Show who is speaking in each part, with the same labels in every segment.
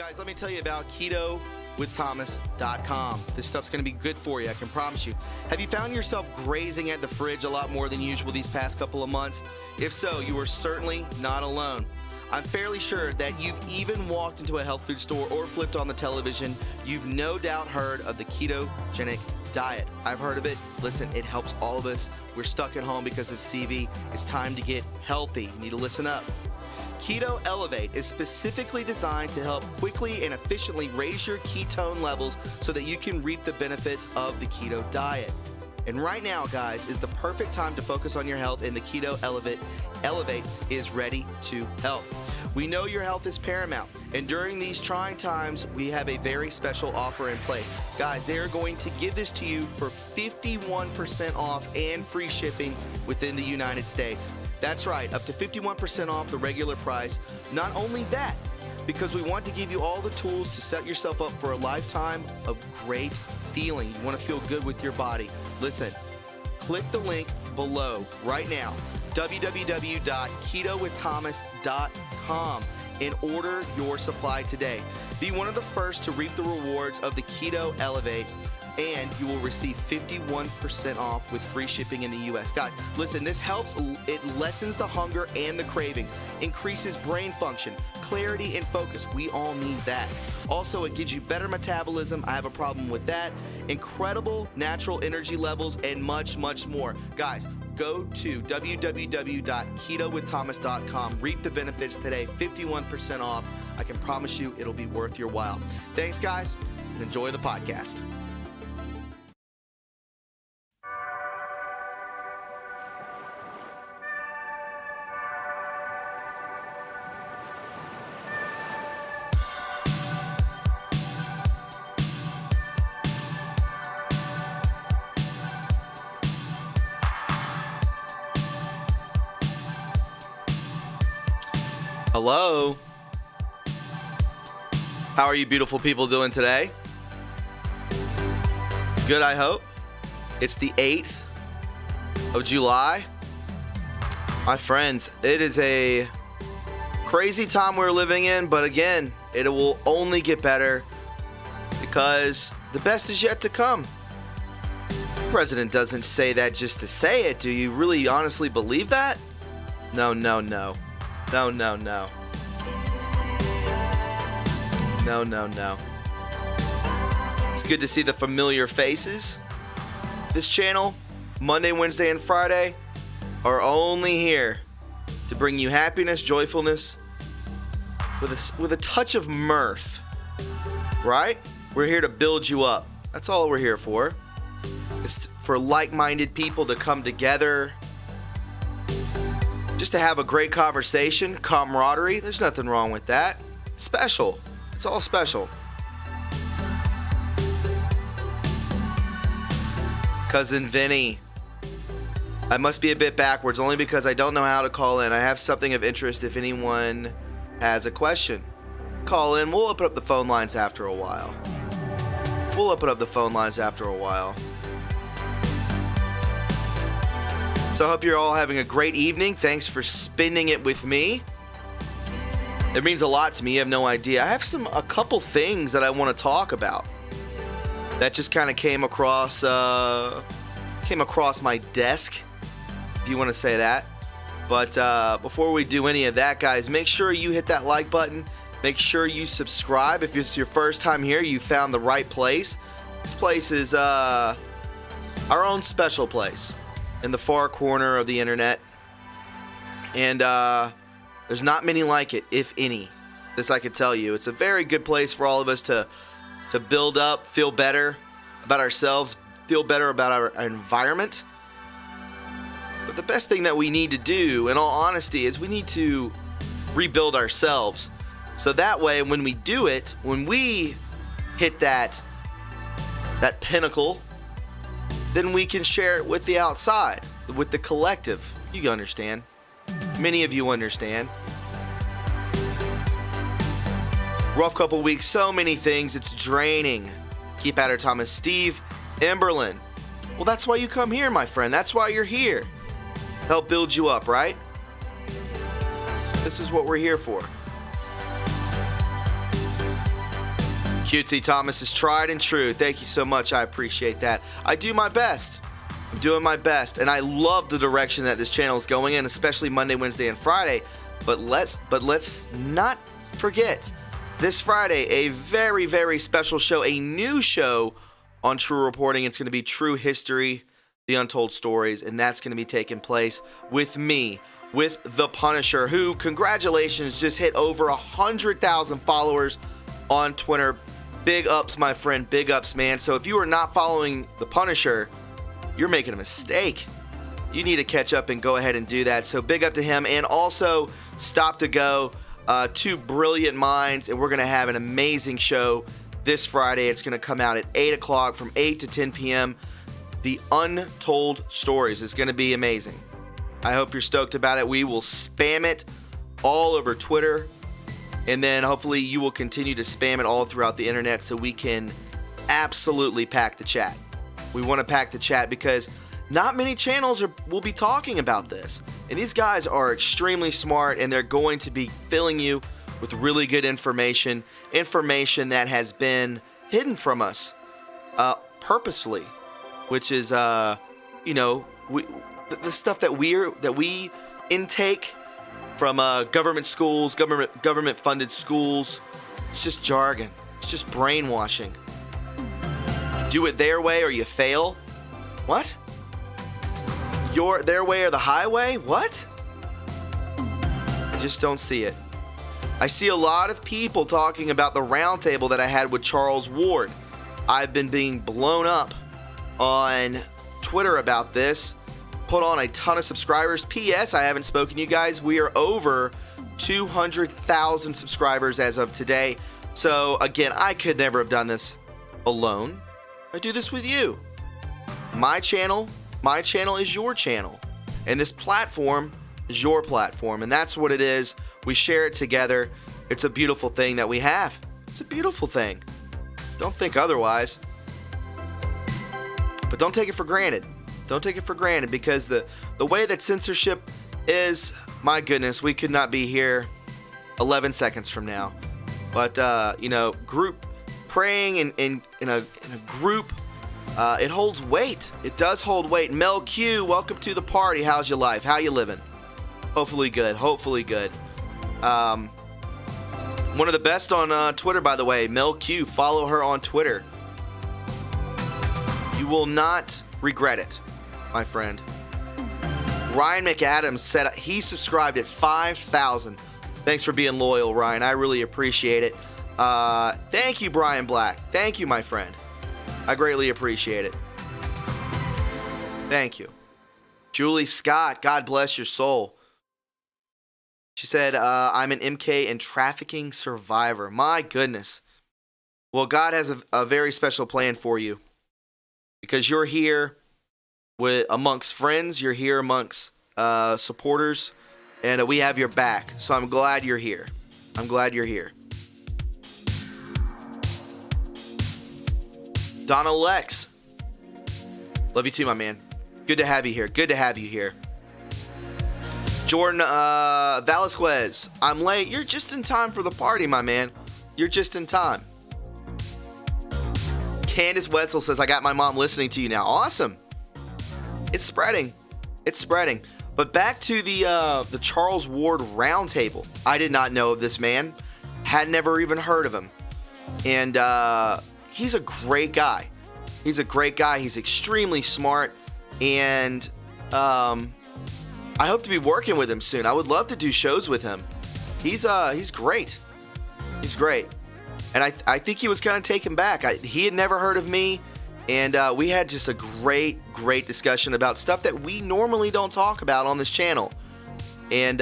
Speaker 1: Guys, let me tell you about KetoWithThomas.com. This stuff's going to be good for you, I can promise you. Have you found yourself grazing at the fridge a lot more than usual these past couple of months? If so, you are certainly not alone. I'm fairly sure that you've even walked into a health food store or flipped on the television. You've no doubt heard of the ketogenic diet. I've heard of it. Listen, it helps all of us. We're stuck at home because of CV. It's time to get healthy. You need to listen up. Keto Elevate is specifically designed to help quickly and efficiently raise your ketone levels so that you can reap the benefits of the keto diet. And right now, guys, is the perfect time to focus on your health, and the Keto Elevate is ready to help. We know your health is paramount, and during these trying times, we have a very special offer in place. Guys, they are going to give this to you for 51% off and free shipping within the United States. That's right, up to 51% off the regular price. Not only that, because we want to give you all the tools to set yourself up for a lifetime of great feeling. You want to feel good with your body. Listen, click the link below right now, www.ketowiththomas.com, and order your supply today. Be one of the first to reap the rewards of the Keto Elevate, and you will receive 51% off with free shipping in the U.S. Guys, listen, this helps. It lessens the hunger and the cravings, increases brain function, clarity, and focus. We all need that. Also, it gives you better metabolism. I have a problem with that. Incredible natural energy levels, and much, much more. Guys, go to www.ketowiththomas.com. Reap the benefits today, 51% off. I can promise you it'll be worth your while. Thanks, guys, and enjoy the podcast. Hello. How are you beautiful people doing today? Good, I hope. It's the 8th of July. My friends, it is a crazy time we're living in, but again, it will only get better because the best is yet to come. The president doesn't say that just to say it. Do you really honestly believe that? No. No. It's good to see the familiar faces. This channel, Monday, Wednesday, and Friday, are only here to bring you happiness, joyfulness, with a touch of mirth. Right? We're here to build you up. That's all we're here for. It's for like-minded people to come together, just to have a great conversation, camaraderie. There's nothing wrong with that. Special. It's all special. Cousin Vinny. I must be a bit backwards, only because I don't know how to call in. I have something of interest if anyone has a question. Call in. We'll open up the phone lines after a while. So I hope you're all having a great evening. Thanks for spending it with me. It means a lot to me. You have no idea. I have a couple things that I want to talk about that just kind of came across my desk, if you want to say that. But before we do any of that, guys, make sure you hit that like button. Make sure you subscribe. If it's your first time here, you found the right place. This place is our own special place in the far corner of the internet, and there's not many like it, if any. This I could tell you. It's a very good place for all of us to build up, feel better about ourselves, feel better about our environment. But the best thing that we need to do, in all honesty, is we need to rebuild ourselves. So that way, when we do it, when we hit that pinnacle, then we can share it with the outside, with the collective. You understand. Many of you understand. Rough couple weeks, so many things. It's draining. Keep at her, Thomas. Steve Emberlin. Well, that's why you come here, my friend. That's why you're here. Help build you up, right? This is what we're here for. Cutesy Thomas is tried and true. Thank you so much. I appreciate that. I do my best. I'm doing my best, and I love the direction that this channel is going in, especially Monday, Wednesday, and Friday. But let's not forget this Friday, a very, very special show, a new show on True Reporting. It's going to be True History, The Untold Stories, and that's going to be taking place with me, with the Punisher, who, congratulations, just hit over 100,000 followers on Twitter. Big ups, my friend. Big ups, man. So if you are not following the Punisher, you're making a mistake. You need to catch up and go ahead and do that. So big up to him. And also, Stop to Go, two brilliant minds, and we're going to have an amazing show this Friday. It's going to come out at 8 o'clock from 8 to 10 p.m. The Untold Stories is going to be amazing. I hope you're stoked about it. We will spam it all over Twitter, and then hopefully you will continue to spam it all throughout the internet so we can absolutely pack the chat. We want to pack the chat because not many channels will be talking about this. And these guys are extremely smart, and they're going to be filling you with really good information that has been hidden from us purposefully, which is, the stuff that we intake from government schools, government funded schools. It's just jargon. It's just brainwashing. Do it their way or you fail. What? Their way or the highway? What? I just don't see it. I see a lot of people talking about the roundtable that I had with Charles Ward. I've been being blown up on Twitter about this. Put on a ton of subscribers. P.S. I haven't spoken to you guys. We are over 200,000 subscribers as of today. So again, I could never have done this alone. I do this with you. My channel is your channel. And this platform is your platform. And that's what it is. We share it together. It's a beautiful thing that we have. It's a beautiful thing. Don't think otherwise. But don't take it for granted. Don't take it for granted, because the way that censorship is, my goodness, we could not be here 11 seconds from now. But, group praying in a group, it holds weight. It does hold weight. Mel Q, welcome to the party. How's your life? How you living? Hopefully good. Hopefully good. One of the best on Twitter, by the way, Mel Q. Follow her on Twitter. You will not regret it, my friend. Ryan McAdams said he subscribed at 5,000. Thanks for being loyal, Ryan. I really appreciate it. Thank you, Brian Black. Thank you, my friend. I greatly appreciate it. Thank you. Julie Scott, God bless your soul. She said, I'm an MK and trafficking survivor. My goodness. Well, God has a very special plan for you, because you're here amongst friends. You're here amongst supporters, and we have your back. So I'm glad you're here. I'm glad you're here. Donna Lex, love you too, my man. Good to have you here. Good to have you here. Jordan Velasquez, I'm late. You're just in time for the party, my man. You're just in time. Candace Wetzel says, I got my mom listening to you now. Awesome. It's spreading. It's spreading. But back to the Charles Ward roundtable. I did not know of this man. Had never even heard of him. And he's a great guy. He's a great guy. He's extremely smart. And I hope to be working with him soon. I would love to do shows with him. He's great. He's great. And I think he was kind of taken back. He had never heard of me. And we had just a great discussion about stuff that we normally don't talk about on this channel. And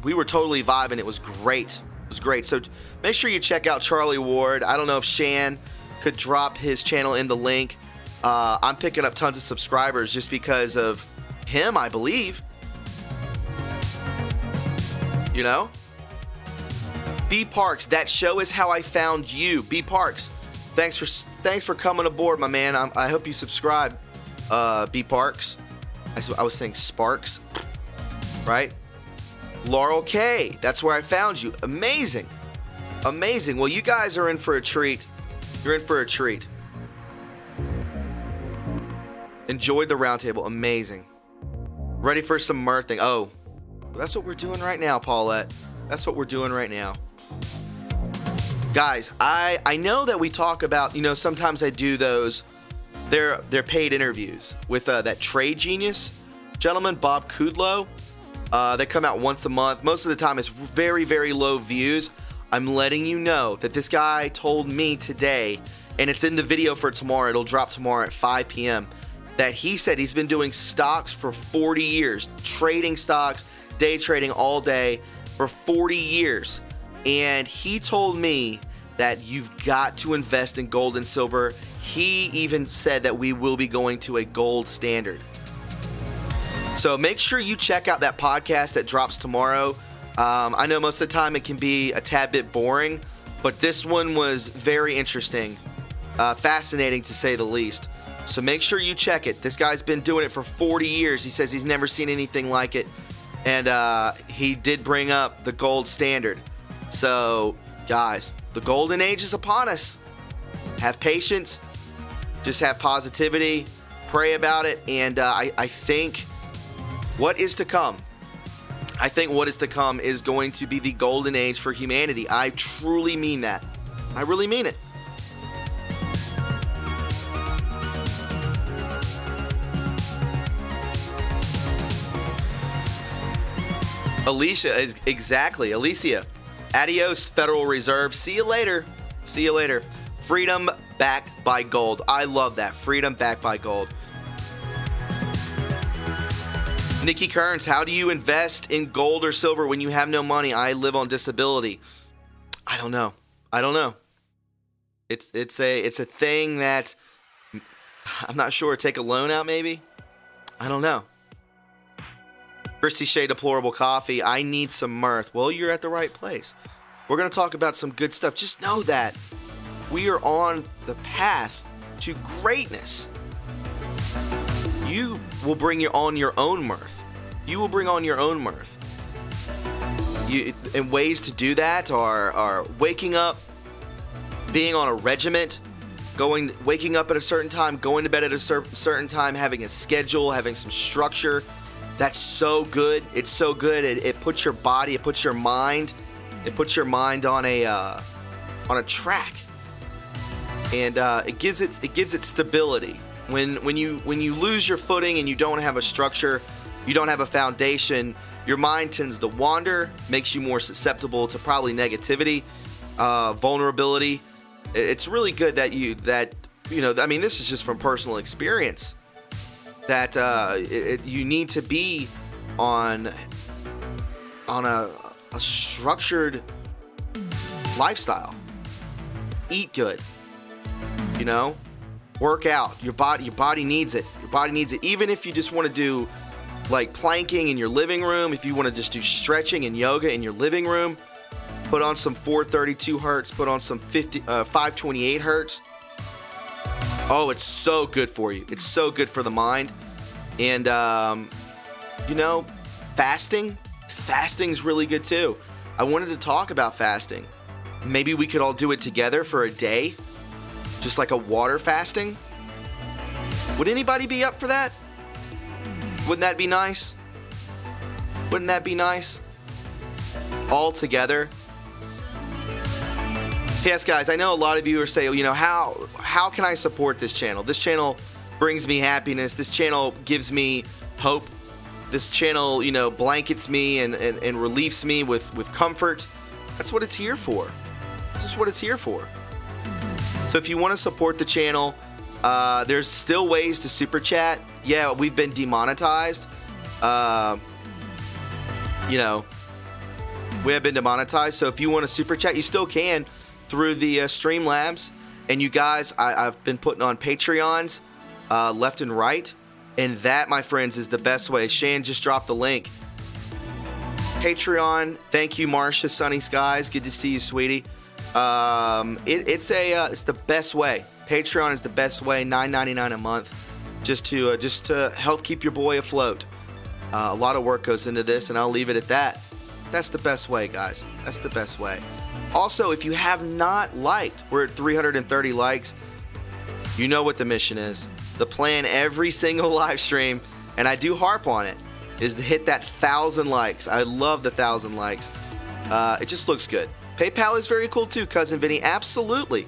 Speaker 1: we were totally vibing. It was great. It was great. So make sure you check out Charlie Ward. I don't know if Shan could drop his channel in the link. I'm picking up tons of subscribers just because of him, I believe. You know? B Parks, that show is how I found you. B Parks, thanks for coming aboard, my man. I hope you subscribe. B Parks. I was saying Sparks, right? Laurel K, that's where I found you. Amazing. Amazing. Well, you guys are in for a treat. You're in for a treat. Enjoyed the roundtable. Amazing. Ready for some mirthing. Oh, that's what we're doing right now, Paulette. That's what we're doing right now. Guys, I know that we talk about, sometimes I do those, they're paid interviews with that trade genius gentleman, Bob Kudlow. They come out once a month. Most of the time it's very, very low views. I'm letting you know that this guy told me today, and it's in the video for tomorrow, it'll drop tomorrow at 5 p.m., that he said he's been doing stocks for 40 years, trading stocks, day trading all day for 40 years. And he told me that you've got to invest in gold and silver. He even said that we will be going to a gold standard. So make sure you check out that podcast that drops tomorrow. I know most of the time it can be a tad bit boring, but this one was very interesting, fascinating to say the least. So make sure you check it. This guy's been doing it for 40 years. He says he's never seen anything like it. And he did bring up the gold standard. So, guys, the golden age is upon us. Have patience. Just have positivity. Pray about it. And I think what is to come, is going to be the golden age for humanity. I truly mean that. I really mean it. Alicia, exactly. Alicia, adios, Federal Reserve. See you later. See you later. Freedom backed by gold. I love that. Freedom backed by gold. Nikki Kearns, how do you invest in gold or silver when you have no money? I live on disability. I don't know. It's a thing that I'm not sure. Take a loan out, maybe. I don't know. Christy Shea, Deplorable Coffee. I need some mirth. Well, you're at the right place. We're going to talk about some good stuff. Just know that we are on the path to greatness. You will bring on your own mirth. You will bring on your own mirth. And ways to do that are waking up, being on a regiment, waking up at a certain time, going to bed at a certain time, having a schedule, having some structure. That's so good. It's so good. It puts your body, it puts your mind on a track, and it gives it stability. When you lose your footing and you don't have a structure, you don't have a foundation, your mind tends to wander, makes you more susceptible to probably negativity, vulnerability. It's really good that this is just from personal experience. That you need to be on a structured lifestyle. Eat good, work out. Your body needs it. Your body needs it. Even if you just want to do like planking in your living room, if you want to just do stretching and yoga in your living room, put on some 432 hertz, put on some 528 hertz. Oh, it's so good for you. It's so good for the mind. And, fasting's really good too. I wanted to talk about fasting. Maybe we could all do it together for a day, just like a water fasting. Would anybody be up for that? Wouldn't that be nice? Wouldn't that be nice? All together. Yes, guys, I know a lot of you are saying, how can I support this channel? This channel brings me happiness. This channel gives me hope. This channel, blankets me and relieves me with comfort. That's what it's here for. This is what it's here for. So if you want to support the channel, there's still ways to super chat. Yeah, we've been demonetized. We have been demonetized. So if you want to super chat, you still can through the Streamlabs. And you guys, I've been putting on Patreons left and right. And that, my friends, is the best way. Shan just dropped the link. Patreon. Thank you, Marcia, Sunny Skies. Good to see you, sweetie. It's the best way. Patreon is the best way. $9.99 a month, just to help keep your boy afloat. A lot of work goes into this, and I'll leave it at that. That's the best way, guys. That's the best way. Also, if you have not liked, we're at 330 likes. You know what the mission is. The plan every single live stream, and I do harp on it, is to hit that 1,000 likes. I love the 1,000 likes. It just looks good. PayPal is very cool too, Cousin Vinny. Absolutely.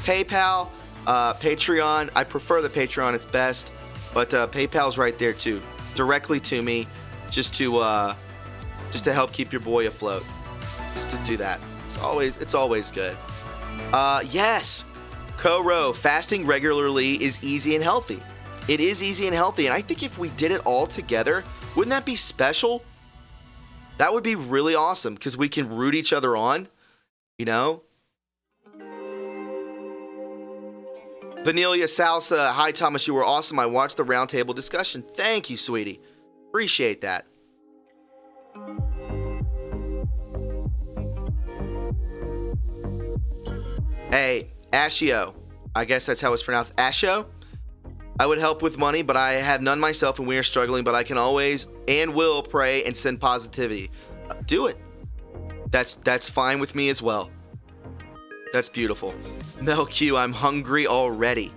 Speaker 1: PayPal, Patreon. I prefer the Patreon. It's best. But PayPal's right there too. Directly to me. Just to help keep your boy afloat. Just to do that. It's always good. Yes. Koro, fasting regularly is easy and healthy. It is easy and healthy. And I think if we did it all together, wouldn't that be special? That would be really awesome because we can root each other on, you know? Vanilla Salsa, hi Thomas, you were awesome. I watched the roundtable discussion. Thank you, sweetie. Appreciate that. Hey, Ashio. I guess that's how it's pronounced. Ashio? I would help with money, but I have none myself and we are struggling, but I can always and will pray and send positivity. Do it. That's fine with me as well. That's beautiful. Mel Q, I'm hungry already.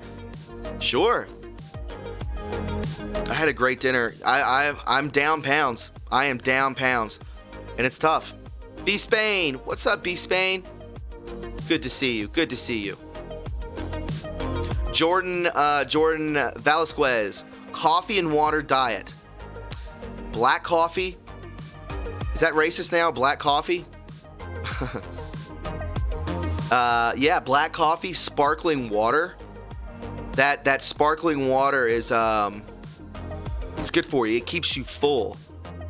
Speaker 1: Sure. I had a great dinner. I'm down pounds. I am down pounds. And it's tough. B Spain. What's up, B Spain? Good to see you. Good to see you. Jordan Velasquez. Coffee and water diet. Black coffee. Is that racist now? Black coffee? Yeah, black coffee, sparkling water. That sparkling water is it's good for you. It keeps you full.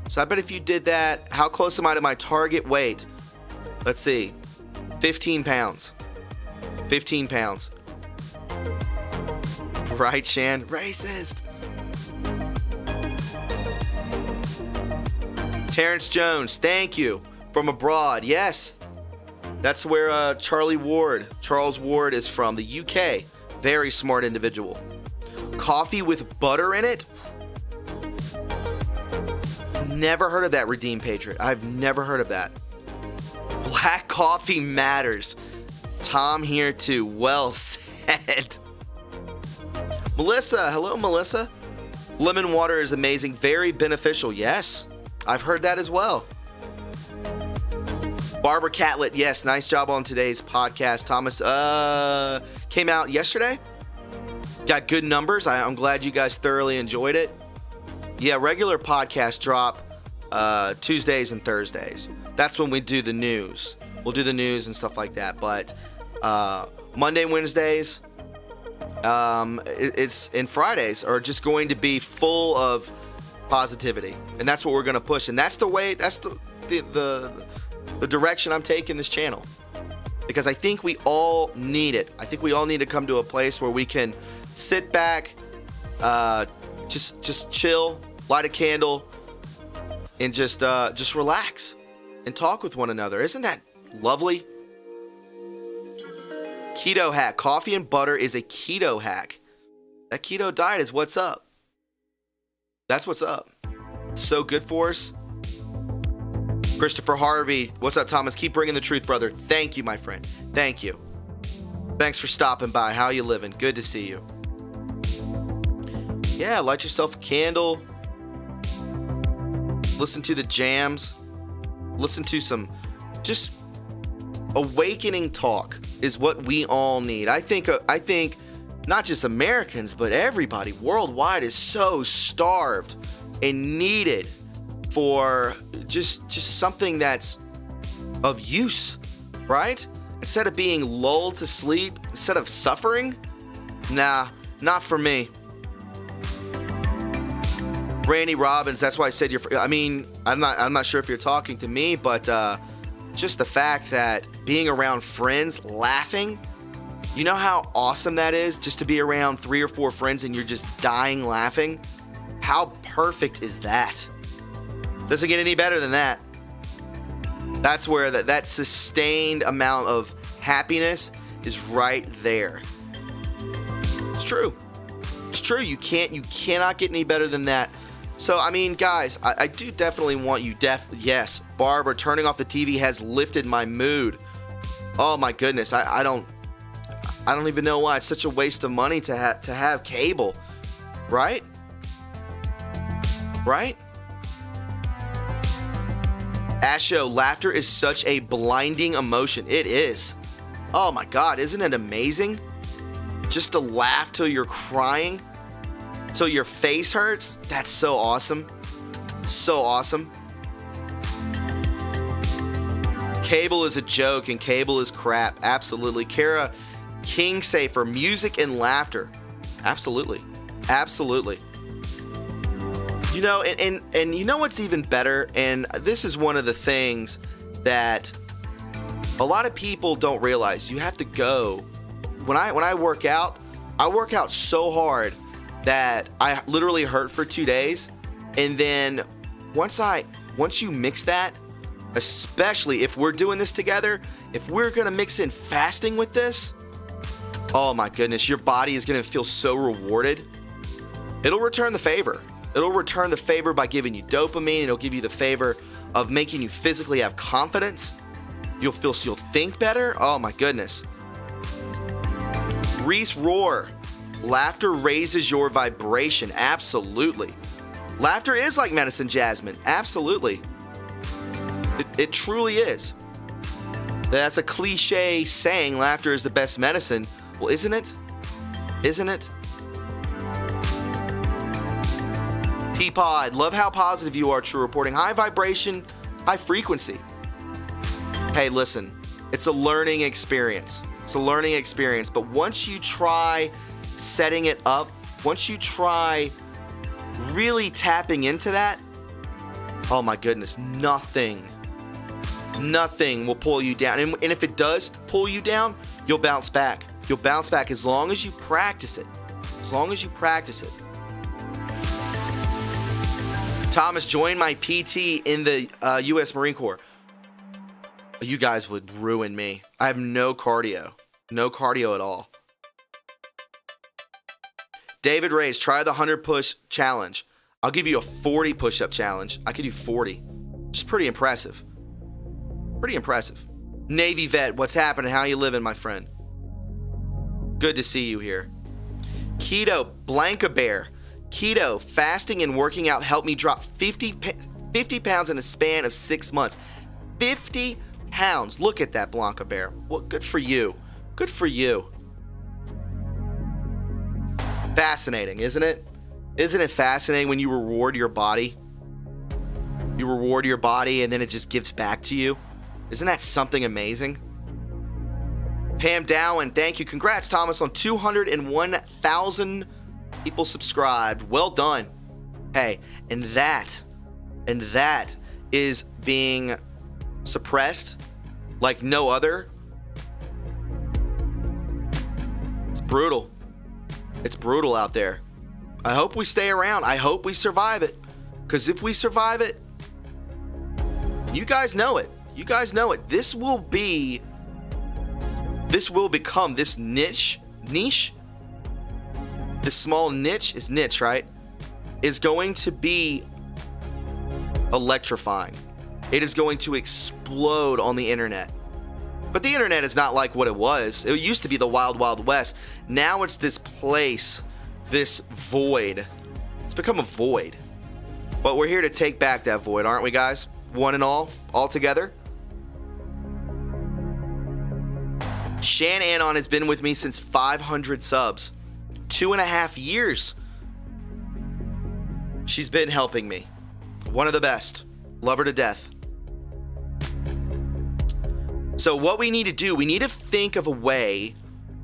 Speaker 1: So I bet if you did that, how close am I to my target weight? Let's see. 15 pounds. 15 pounds. Right, Shan? Racist. Terrence Jones, thank you. From abroad, yes. That's where Charles Ward is from, the UK. Very smart individual. Coffee with butter in it? Never heard of that, Redeemed Patriot. I've never heard of that. Black coffee matters. Tom here too. Well said. Melissa, hello Melissa. Lemon water is amazing, very beneficial. Yes, I've heard that as well. Barbara Catlett, yes, nice job on today's podcast. Thomas came out yesterday. Got good numbers. I'm glad you guys thoroughly enjoyed it. Yeah, regular podcasts drop Tuesdays and Thursdays. That's when we do the news. We'll do the news and stuff like that. But Monday, Wednesdays, and Fridays are just going to be full of positivity, and that's what we're going to push. And that's the way. That's the direction I'm taking this channel, because I think we all need it. I think we all need to come to a place where we can sit back, just chill, light a candle, and just relax and talk with one another. Isn't that lovely? Keto hack. Coffee and butter is a keto hack. That keto diet is what's up. That's what's up. So good for us. Christopher Harvey. What's up, Thomas? Keep bringing the truth, brother. Thank you, my friend. Thank you. Thanks for stopping by. How you living? Good to see you. Yeah, light yourself a candle. Listen to the jams. Listen to some just awakening talk is what we all need. I think not just Americans, but everybody worldwide is so starved and needed for just something that's of use, right? Instead of being lulled to sleep, instead of suffering, nah, not for me. Randy Robbins, that's why I said I'm not sure if you're talking to me, but just the fact that being around friends, laughing, you know how awesome that is, just to be around 3 or 4 friends and you're just dying laughing? How perfect is that? Doesn't get any better than that. That's where that sustained amount of happiness is right there. It's true. It's true. You cannot get any better than that So, I mean, guys, I do definitely want you yes, Barbara, turning off the TV has lifted my mood. Oh my goodness, I don't even know why it's such a waste of money to have cable, right? Right? Asho, laughter is such a blinding emotion. It is. Oh my God, isn't it amazing? Just to laugh till you're crying, till your face hurts. That's so awesome. So awesome. Cable is a joke and cable is crap. Absolutely. Kara King Safer, music and laughter. Absolutely. Absolutely. You know, and you know what's even better? And this is one of the things that a lot of people don't realize. You have to go. When I work out so hard that I literally hurt for 2 days. And then once you mix that, especially if we're doing this together, if we're going to mix in fasting with this, oh my goodness, your body is going to feel so rewarded. It'll return the favor. It'll return the favor by giving you dopamine. It'll give you the favor of making you physically have confidence. You'll think better. Oh my goodness. Reese Roar, laughter raises your vibration. Absolutely. Laughter is like medicine, Jasmine. Absolutely. It truly is. That's a cliche saying, laughter is the best medicine. Well, isn't it? Isn't it? P-Pod, love how positive you are, True Reporting. High vibration, high frequency. Hey, listen, it's a learning experience. It's a learning experience. But once you try setting it up, once you try really tapping into that, oh my goodness, nothing will pull you down. And if it does pull you down, you'll bounce back. You'll bounce back as long as you practice it. As long as you practice it. Thomas, join my PT in the U.S. Marine Corps. You guys would ruin me. I have no cardio. No cardio at all. David Reyes, try the 100 push challenge. I'll give you a 40 push-up challenge. I could do 40. Which is pretty impressive. Pretty impressive. Navy vet, what's happening? How you living, my friend? Good to see you here. Keto, Blanca Bear. Keto, fasting and working out helped me drop 50 pounds in a span of 6 months. 50 pounds. Look at that, Blanca Bear. Well, good for you. Good for you. Fascinating, isn't it? Isn't it fascinating when you reward your body? You reward your body and then it just gives back to you. Isn't that something amazing? Pam Dowen, thank you. Congrats, Thomas, on 201,000 people subscribed. Well done. Hey, and that is being suppressed like no other. It's brutal. It's brutal out there. I hope we stay around. I hope we survive it. Because if we survive it, you guys know it. You guys know it. This will become this niche. This small niche is niche, right? Is going to be electrifying. It is going to explode on the internet. But the internet is not like what it was. It used to be the wild, wild west. Now it's this place, this void. It's become a void. But we're here to take back that void, aren't we, guys? One and all together. Shan Anon has been with me since 500 subs. 2.5 years. She's been helping me. One of the best. Love her to death. So what we need to do, we need to think of a way,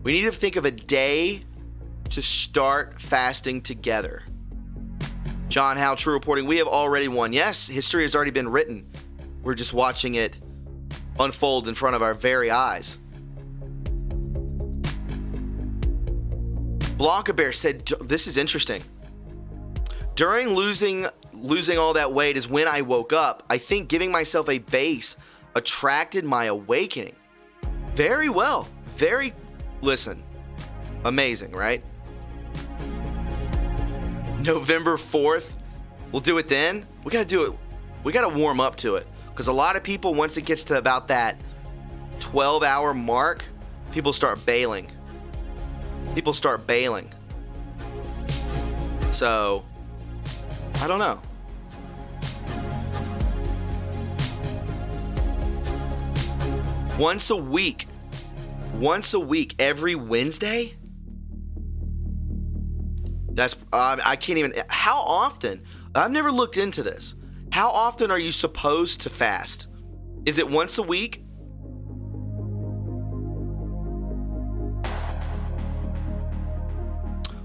Speaker 1: we need to think of a day to start fasting together. John Howe, True Reporting, we have already won. Yes, history has already been written. We're just watching it unfold in front of our very eyes. Blanca Bear said, this is interesting. During losing all that weight is when I woke up. I think giving myself a base attracted my awakening. Very well. Listen, amazing, right? November 4th, We'll do it then. We got to do it. We got to warm up to it. Because a lot of people, once it gets to about that 12-hour mark, people start bailing. So, I don't know. Once a week, every Wednesday? That's, I can't even, how often? I've never looked into this. How often are you supposed to fast? Is it once a week?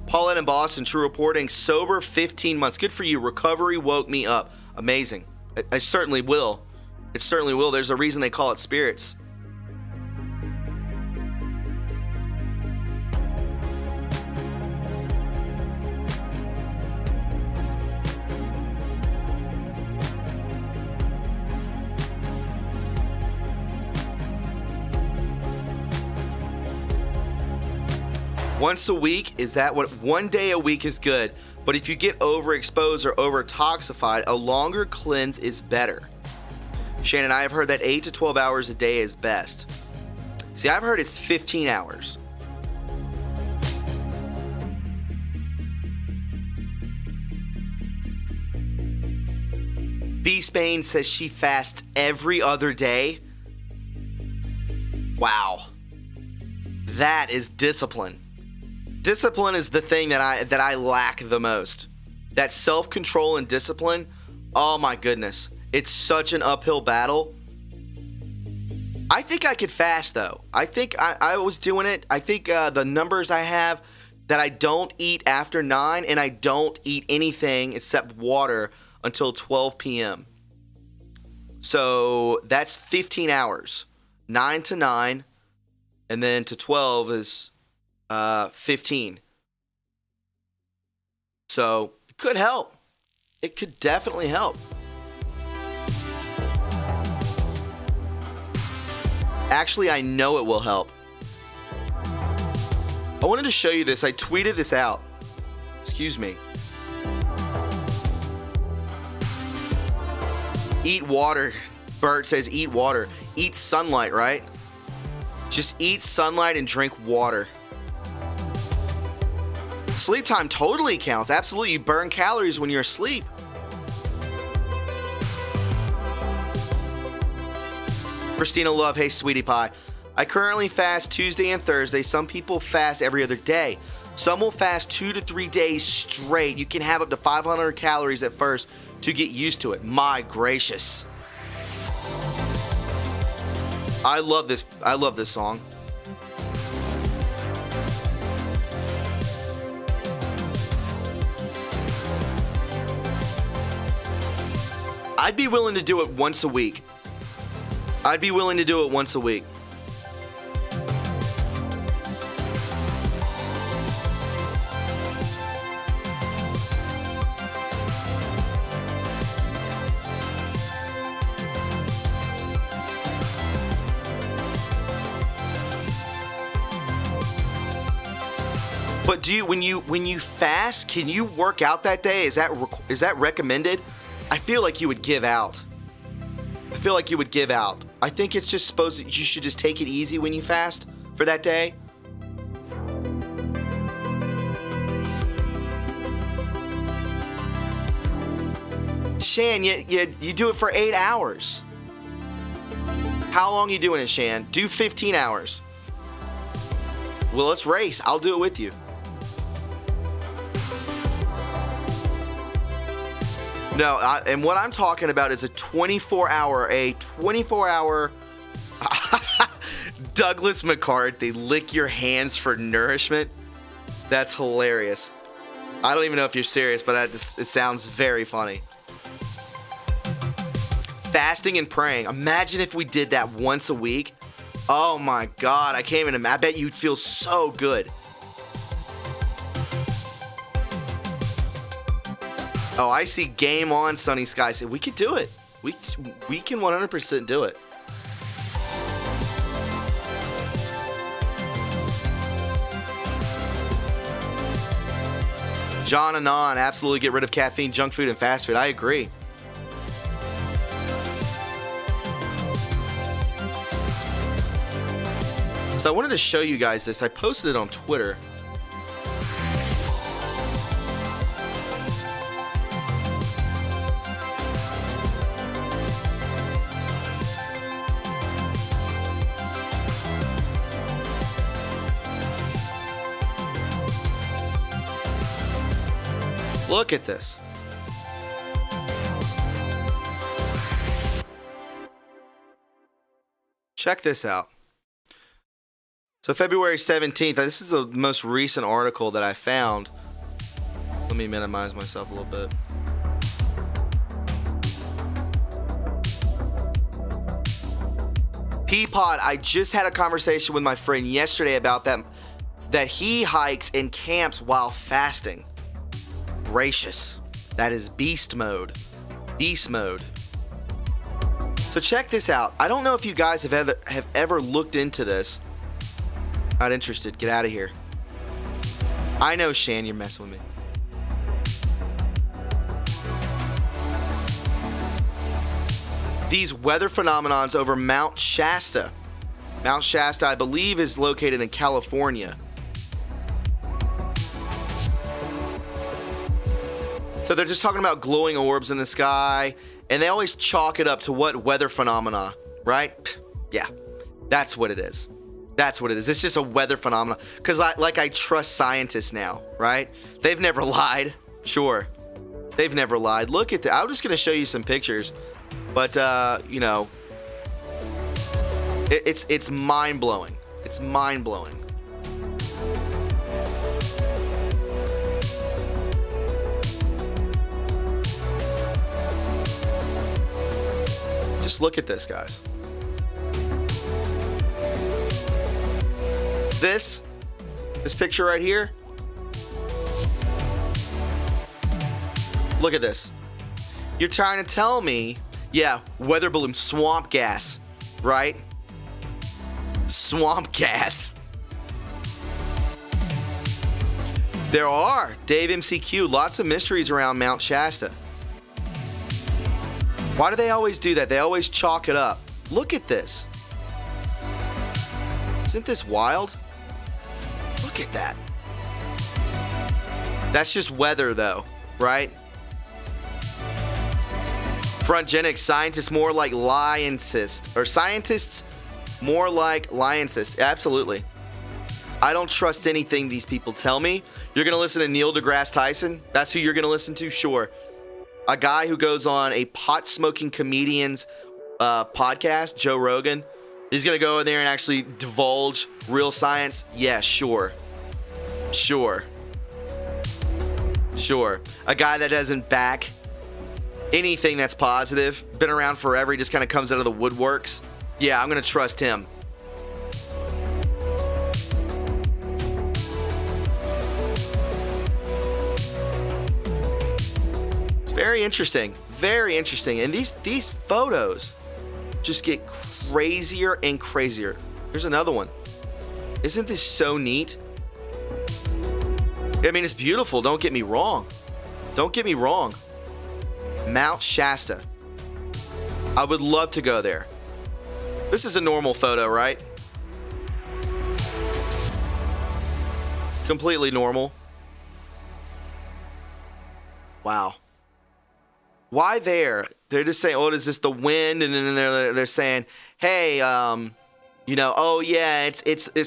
Speaker 1: Paulette in Boston, True Reporting, sober 15 months. Good for you. Recovery woke me up. Amazing. I certainly will. It certainly will. There's a reason they call it spirits. Once a week, is that what? One day a week is good, but if you get overexposed or overtoxified, a longer cleanse is better. Shannon, I have heard that 8 to 12 hours a day is best. See, I've heard it's 15 hours. B. Spain says she fasts every other day. Wow. That is discipline. Discipline is the thing that I lack the most. That self-control and discipline, oh my goodness. It's such an uphill battle. I think I could fast though. I think I was doing it. I think the numbers I have that I don't eat after 9 and I don't eat anything except water until 12 p.m. So that's 15 hours. 9 to 9 and then to 12 is 15. So it could help. It could definitely help. Actually, I know it will help. I wanted to show you this. I tweeted this out. Excuse me. Eat water. Bert says eat water. Eat sunlight, right? Just eat sunlight and drink water. Sleep time totally counts. Absolutely. You burn calories when you're asleep. Christina Love, hey sweetie pie. I currently fast Tuesday and Thursday. Some people fast every other day. Some will fast 2 to 3 days straight. You can have up to 500 calories at first to get used to it. My gracious. I love this. I love this song. I'd be willing to do it once a week. I'd be willing to do it once a week. But do you when you fast, can you work out that day? Is that recommended? I feel like you would give out. I think it's just supposed that you should just take it easy when you fast for that day. Shan, you do it for 8 hours. How long are you doing it, Shan? Do 15 hours. Well, let's race. I'll do it with you. No, and what I'm talking about is a 24-hour Douglas McCarthy, lick your hands for nourishment. That's hilarious. I don't even know if you're serious, but it sounds very funny. Fasting and praying. Imagine if we did that once a week. Oh my God, I can't even imagine. I bet you'd feel so good. Oh, I see Game On, Sunny Sky. So we could do it. We can 100% do it. John Anon, absolutely get rid of caffeine, junk food, and fast food. I agree. So I wanted to show you guys this. I posted it on Twitter. Look at this. Check this out. So February 17th, this is the most recent article that I found. Let me minimize myself a little bit. Peapod, I just had a conversation with my friend yesterday about that he hikes and camps while fasting. Gracious. That is beast mode. Beast mode. So check this out. I don't know if you guys have ever looked into this. Not interested. Get out of here. I know, Shan, you're messing with me. These weather phenomenons over Mount Shasta. Mount Shasta, I believe, is located in California. So they're just talking about glowing orbs in the sky, and they always chalk it up to what weather phenomena, right? Yeah, that's what it is. That's what it is. It's just a weather phenomenon. Because I trust scientists now, right? They've never lied. Sure. They've never lied. Look at that. I'm just going to show you some pictures. But, you know, it's mind-blowing. It's mind-blowing. Just look at this, guys. This picture right here. Look at this. You're trying to tell me, yeah, weather balloon, swamp gas, right? Swamp gas. There are, Dave MCQ, lots of mysteries around Mount Shasta. Why do they always do that? They always chalk it up. Look at this. Isn't this wild? Look at that. That's just weather, though, right? Frontgenics, scientists more like lionsist, or scientists more like lionsist. Absolutely. I don't trust anything these people tell me. You're going to listen to Neil deGrasse Tyson? That's who you're going to listen to? Sure. A guy who goes on a pot-smoking comedian's podcast, Joe Rogan. He's going to go in there and actually divulge real science? Yeah, sure. Sure. A guy that doesn't back anything that's positive, been around forever, he just kind of comes out of the woodworks. Yeah, I'm going to trust him. It's very interesting. Very interesting. And these photos just get crazier and crazier. Here's another one. Isn't this so neat? I mean, it's beautiful. Don't get me wrong. Mount Shasta. I would love to go there. This is a normal photo, right? Completely normal. Wow. Why there? They're just saying, oh, is this the wind? And then they're saying, hey, you know, oh yeah, it's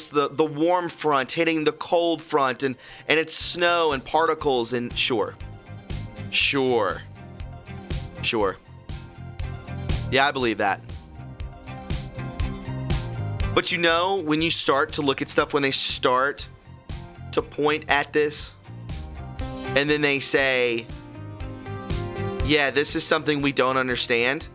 Speaker 1: the warm front hitting the cold front, and it's snow and particles, and sure. Yeah, I believe that. But you know, when you start to look at stuff, when they start to point at this, and then they say, yeah, this is something we don't understand,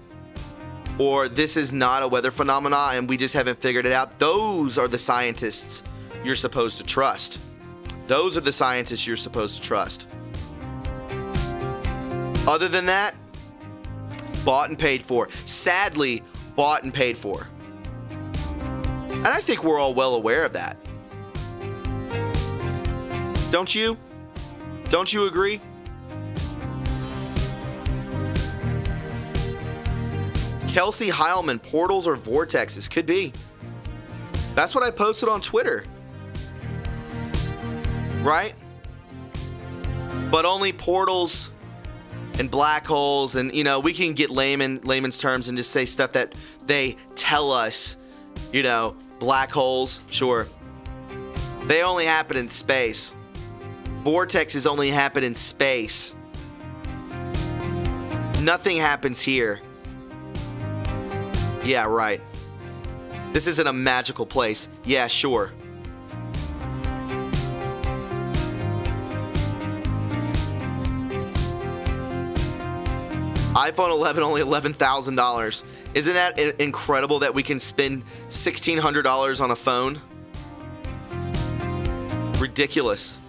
Speaker 1: or this is not a weather phenomena and we just haven't figured it out, those are the scientists you're supposed to trust. Those are the scientists you're supposed to trust. Other than that, bought and paid for. Sadly, bought and paid for. And I think we're all well aware of that. Don't you? Don't you agree? Kelsey Heilman, portals or vortexes? Could be. That's what I posted on Twitter. Right? But only portals and black holes, and you know, we can get layman's terms and just say stuff that they tell us. You know, black holes, sure. They only happen in space. Vortexes only happen in space. Nothing happens here. Yeah, right. This isn't a magical place. Yeah, sure. iPhone 11 only $11,000. Isn't that incredible that we can spend $1,600 on a phone? Ridiculous.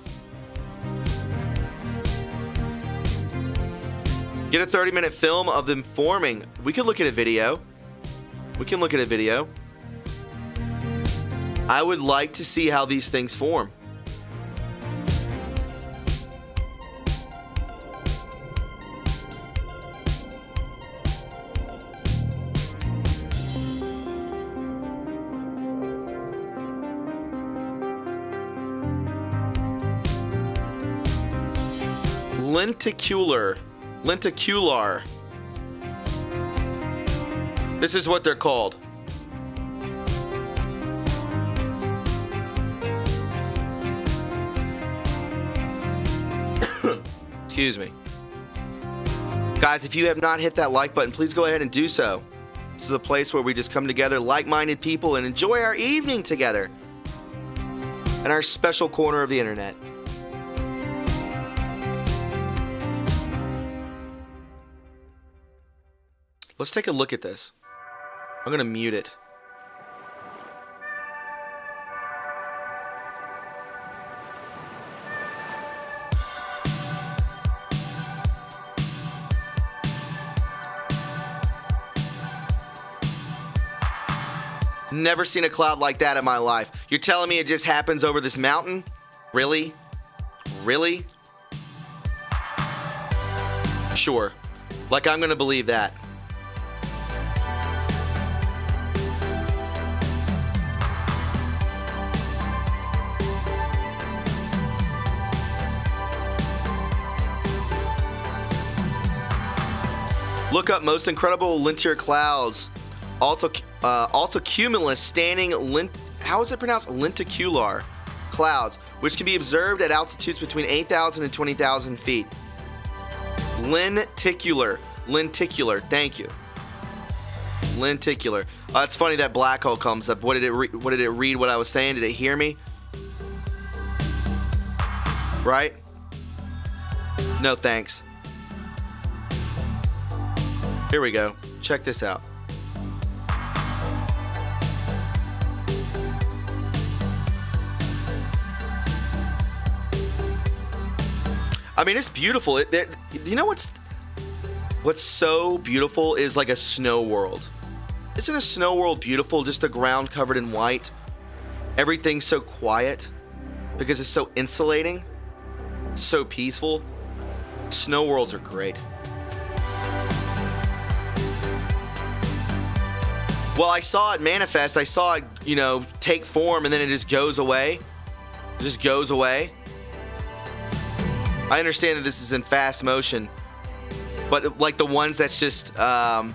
Speaker 1: Get a 30-minute film of them forming. We could look at a video. We can look at a video. I would like to see how these things form. Lenticular. This is what they're called. Excuse me. Guys, if you have not hit that like button, please go ahead and do so. This is a place where we just come together, like-minded people, and enjoy our evening together in our special corner of the internet. Let's take a look at this. I'm going to mute it. Never seen a cloud like that in my life. You're telling me it just happens over this mountain? Really? Really? Sure. Like I'm going to believe that. Look up most incredible lenticular clouds. Altocumulus standing how is it pronounced? Lenticular clouds, which can be observed at altitudes between 8,000 and 20,000 feet. Lenticular. Thank you. Lenticular. It's funny that black hole comes up. What did it read? What I was saying? Did it hear me? Right? No thanks. Here we go. Check this out. I mean, it's beautiful. You know what's so beautiful is like a snow world. Isn't a snow world beautiful? Just the ground covered in white. Everything's so quiet because it's so insulating. So peaceful. Snow worlds are great. Well, I saw it manifest. I saw it, take form, and then it just goes away. It just goes away. I understand that this is in fast motion, but like the ones that's just, or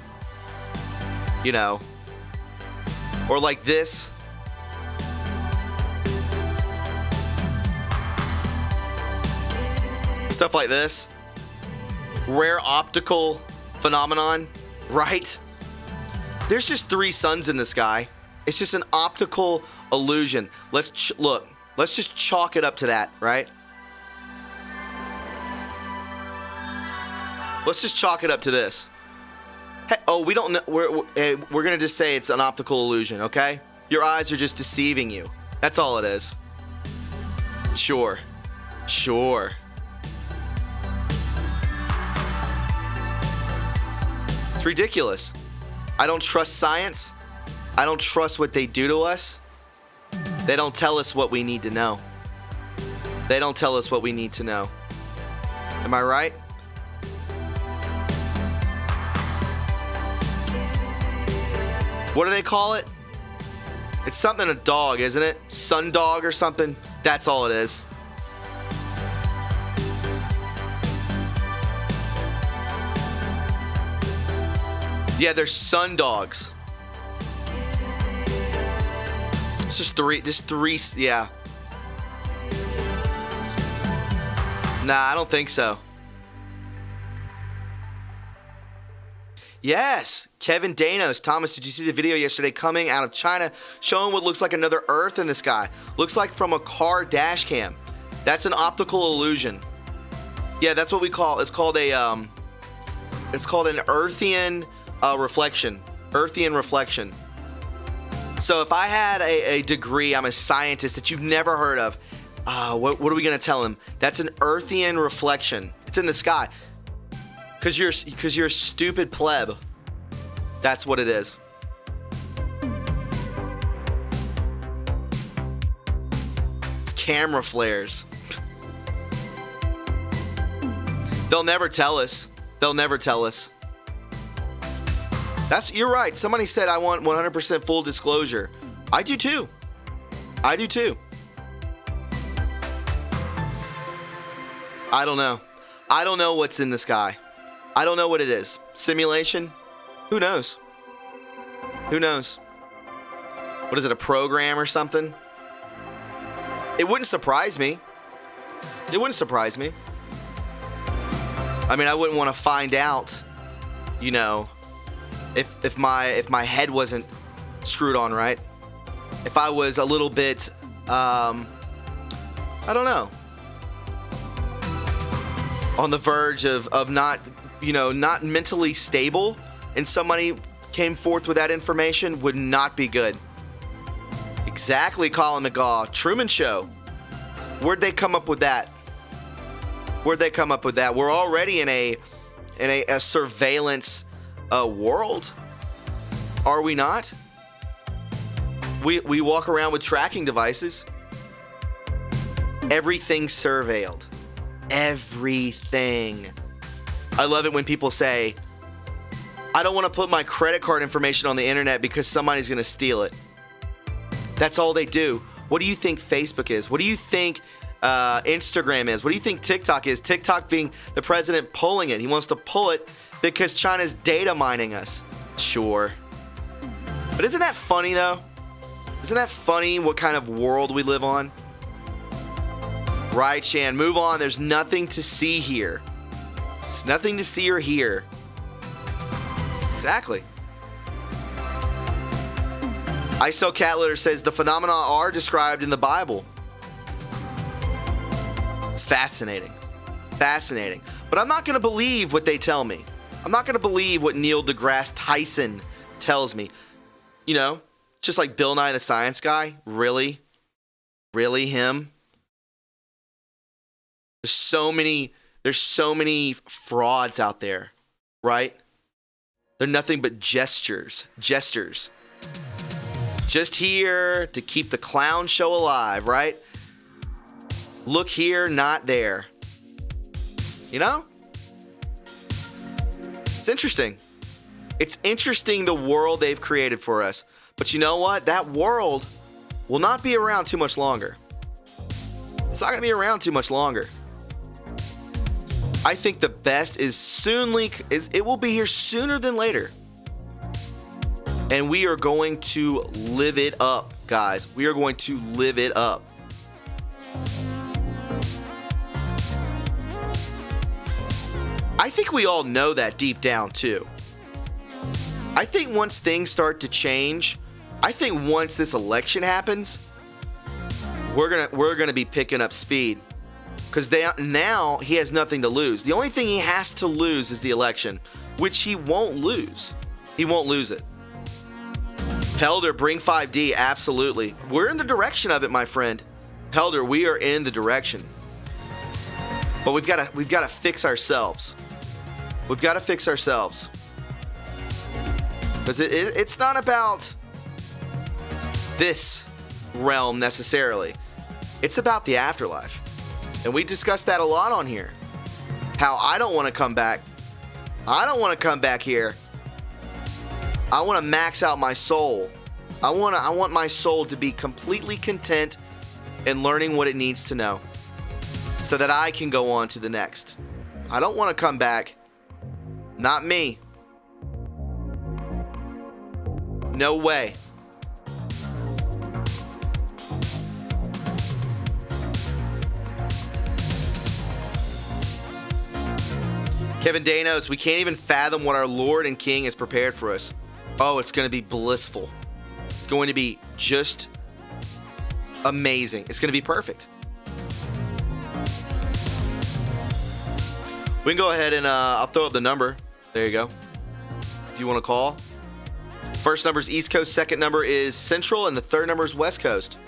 Speaker 1: like this. Stuff like this. Rare optical phenomenon, right? There's just 3 suns in the sky. It's just an optical illusion. Let's just chalk it up to that, right? Let's just chalk it up to this. Hey, we don't know. We're gonna just say it's an optical illusion, okay? Your eyes are just deceiving you. That's all it is. Sure. It's ridiculous. I don't trust science. I don't trust what they do to us. They don't tell us what we need to know. They don't tell us what we need to know. Am I right? What do they call it? It's something a dog, isn't it? Sun dog or something? That's all it is. Yeah, they're sun dogs. It's just three, yeah. Nah, I don't think so. Yes, Kevin Danos. Thomas, did you see the video yesterday coming out of China showing what looks like another Earth in the sky? Looks like from a car dash cam. That's an optical illusion. Yeah, that's what we call. It's called an Earthian reflection. Earthian reflection. So if I had a degree, I'm a scientist that you've never heard of. What are we gonna tell him? That's an Earthian reflection. It's in the sky. Cause you're a stupid pleb. That's what it is. It's camera flares. They'll never tell us. They'll never tell us. You're right. Somebody said I want 100% full disclosure. I do too. I do too. I don't know. I don't know what's in the sky. I don't know what it is. Simulation? Who knows? Who knows? What is it, a program or something? It wouldn't surprise me. It wouldn't surprise me. I mean, I wouldn't want to find out, you know, if my head wasn't screwed on right. If I was a little bit, I don't know, on the verge of not, you know, not mentally stable, and somebody came forth with that information, would not be good. Exactly, Colin McGaw. Truman Show. Where'd they come up with that? Where'd they come up with that? We're already in a surveillance world. Are we not? We walk around with tracking devices. Everything's surveilled. Everything. I love it when people say, I don't want to put my credit card information on the internet because somebody's going to steal it. That's all they do. What do you think Facebook is? What do you think Instagram is? What do you think TikTok is? TikTok being the president pulling it. He wants to pull it because China's data mining us. Sure. But isn't that funny, though? Isn't that funny what kind of world we live on? Right, Shan. Move on. There's nothing to see here. There's nothing to see or hear. Exactly. ISO Cat Litter says the phenomena are described in the Bible. It's fascinating. Fascinating. But I'm not going to believe what they tell me. I'm not going to believe what Neil deGrasse Tyson tells me. You know, just like Bill Nye the Science Guy. Really? Really him? There's so many frauds out there, right? They're nothing but gestures. Just here to keep the clown show alive, right? Look here, not there. You know? It's interesting. It's interesting the world they've created for us. But you know what? That world will not be around too much longer. It's not going to be around too much longer. I think the best it will be here sooner than later. And we are going to live it up, guys. We are going to live it up. I think we all know that deep down too. I think once things start to change, I think once this election happens, we're gonna be picking up speed. Because now he has nothing to lose. The only thing he has to lose is the election, which he won't lose. He won't lose it. Helder, bring 5D. Absolutely. We're in the direction of it, my friend. Helder, we are in the direction. But we've got to fix ourselves. We've got to fix ourselves. Because it's not about this realm necessarily. It's about the afterlife. And we discussed that a lot on here. how I don't want to come back. I don't want to come back here. I want to max out my soul. I want my soul to be completely content in learning what it needs to know so that I can go on to the next. I don't want to come back. Not me. No way. Kevin Day notes, we can't even fathom what our Lord and King has prepared for us. Oh, it's going to be blissful. It's going to be just amazing. It's going to be perfect. We can go ahead and I'll throw up the number. There you go. If you want to call. First number is East Coast, second number is Central, and the third number is West Coast.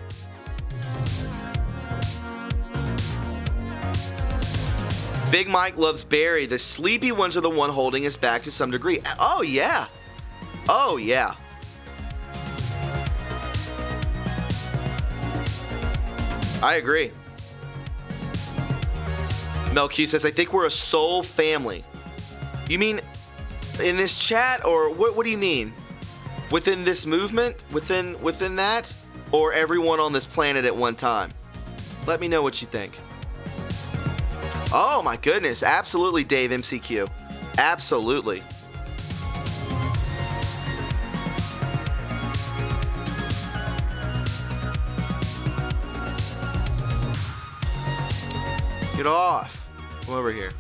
Speaker 1: Big Mike loves Barry. The sleepy ones are the one holding us back to some degree. Oh, yeah. Oh, yeah. I agree. Mel Q says, I think we're a soul family. You mean in this chat, or what do you mean? Within this movement? Within that? Or everyone on this planet at one time? Let me know what you think. Oh my goodness, absolutely, Dave MCQ. Absolutely. Get off. Come over here.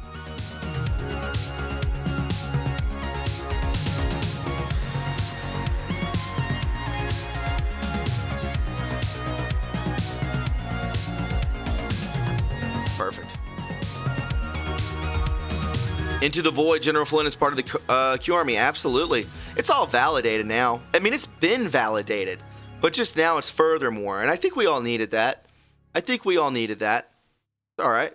Speaker 1: Perfect. Into the Void, General Flynn is part of the Q Army. Absolutely. It's all validated now. I mean, it's been validated, but just now it's furthermore. And I think we all needed that. All right.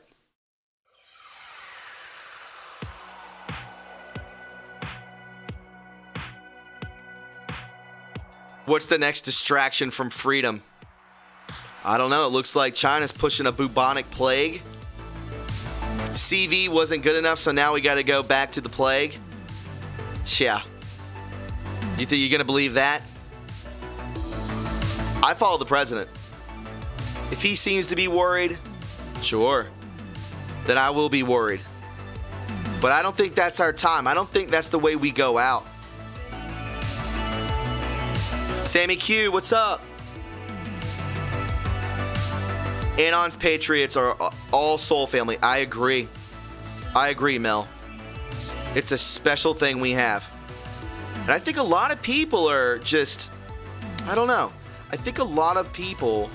Speaker 1: What's the next distraction from freedom? I don't know. It looks like China's pushing a bubonic plague. CV wasn't good enough, so now we got to go back to the plague. Yeah. You think you're going to believe that? I follow the president. If he seems to be worried, sure, then I will be worried. But I don't think that's our time. I don't think that's the way we go out. Sammy Q, what's up? Anon's Patriots are all soul family. I agree, Mel. It's a special thing we have. And I think a lot of people are just, I don't know. I think a lot of people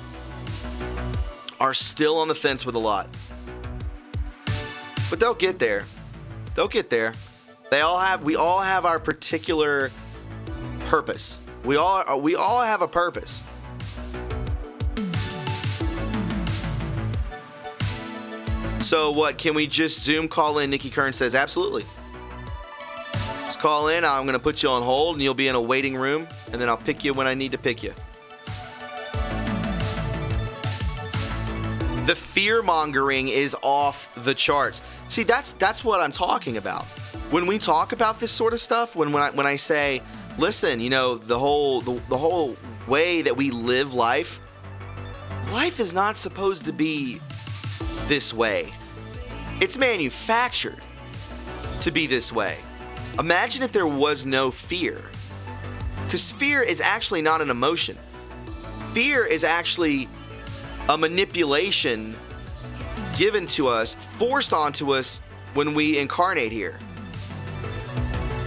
Speaker 1: are still on the fence with a lot. But they'll get there. We all have our particular purpose. We all have a purpose. So what, can we just Zoom call in? Nikki Kern says, absolutely. Just call in. I'm going to put you on hold and you'll be in a waiting room, and then I'll pick you when I need to pick you. The fear-mongering is off the charts. See, that's what I'm talking about. When we talk about this sort of stuff, when I say, listen, you know, the whole way that we live life is not supposed to be this way. It's manufactured to be this way. Imagine if there was no fear. Because fear is actually not an emotion. Fear is actually a manipulation given to us, forced onto us when we incarnate here.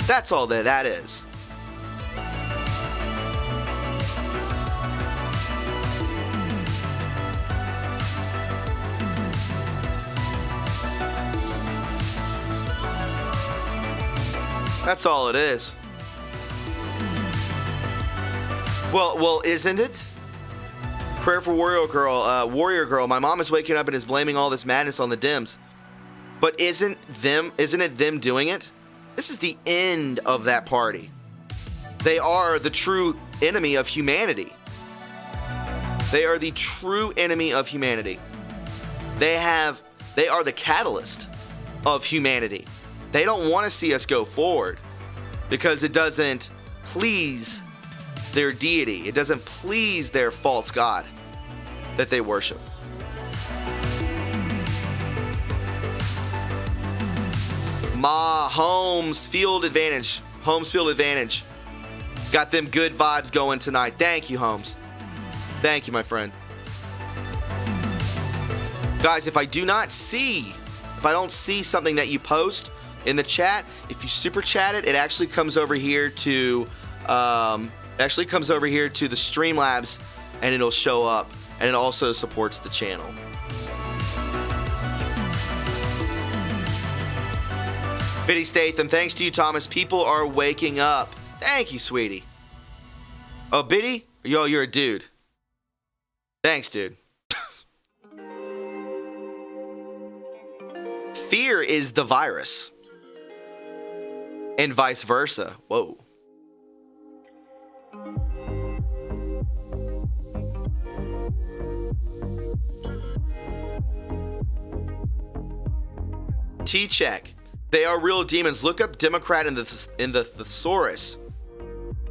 Speaker 1: That's all that is. That's all it is. Well, isn't it? Prayer for Warrior Girl. My mom is waking up and is blaming all this madness on the Dems. But isn't it them doing it? This is the end of that party. They are the true enemy of humanity. They are the true enemy of humanity. They are the catalyst of humanity. They don't want to see us go forward because it doesn't please their deity. It doesn't please their false god that they worship. Home field advantage. Got them good vibes going tonight. Thank you, Holmes. Thank you, my friend. Guys, if I don't see something that you post in the chat, if you super chat it, it actually comes over here to the Streamlabs, and it'll show up, and it also supports the channel. Biddy Statham, thanks to you, Thomas. People are waking up. Thank you, sweetie. Oh, Biddy? Yo, you're a dude. Thanks, dude. Fear is the virus. And vice versa. Whoa. T-check. They are real demons. Look up Democrat in the thesaurus.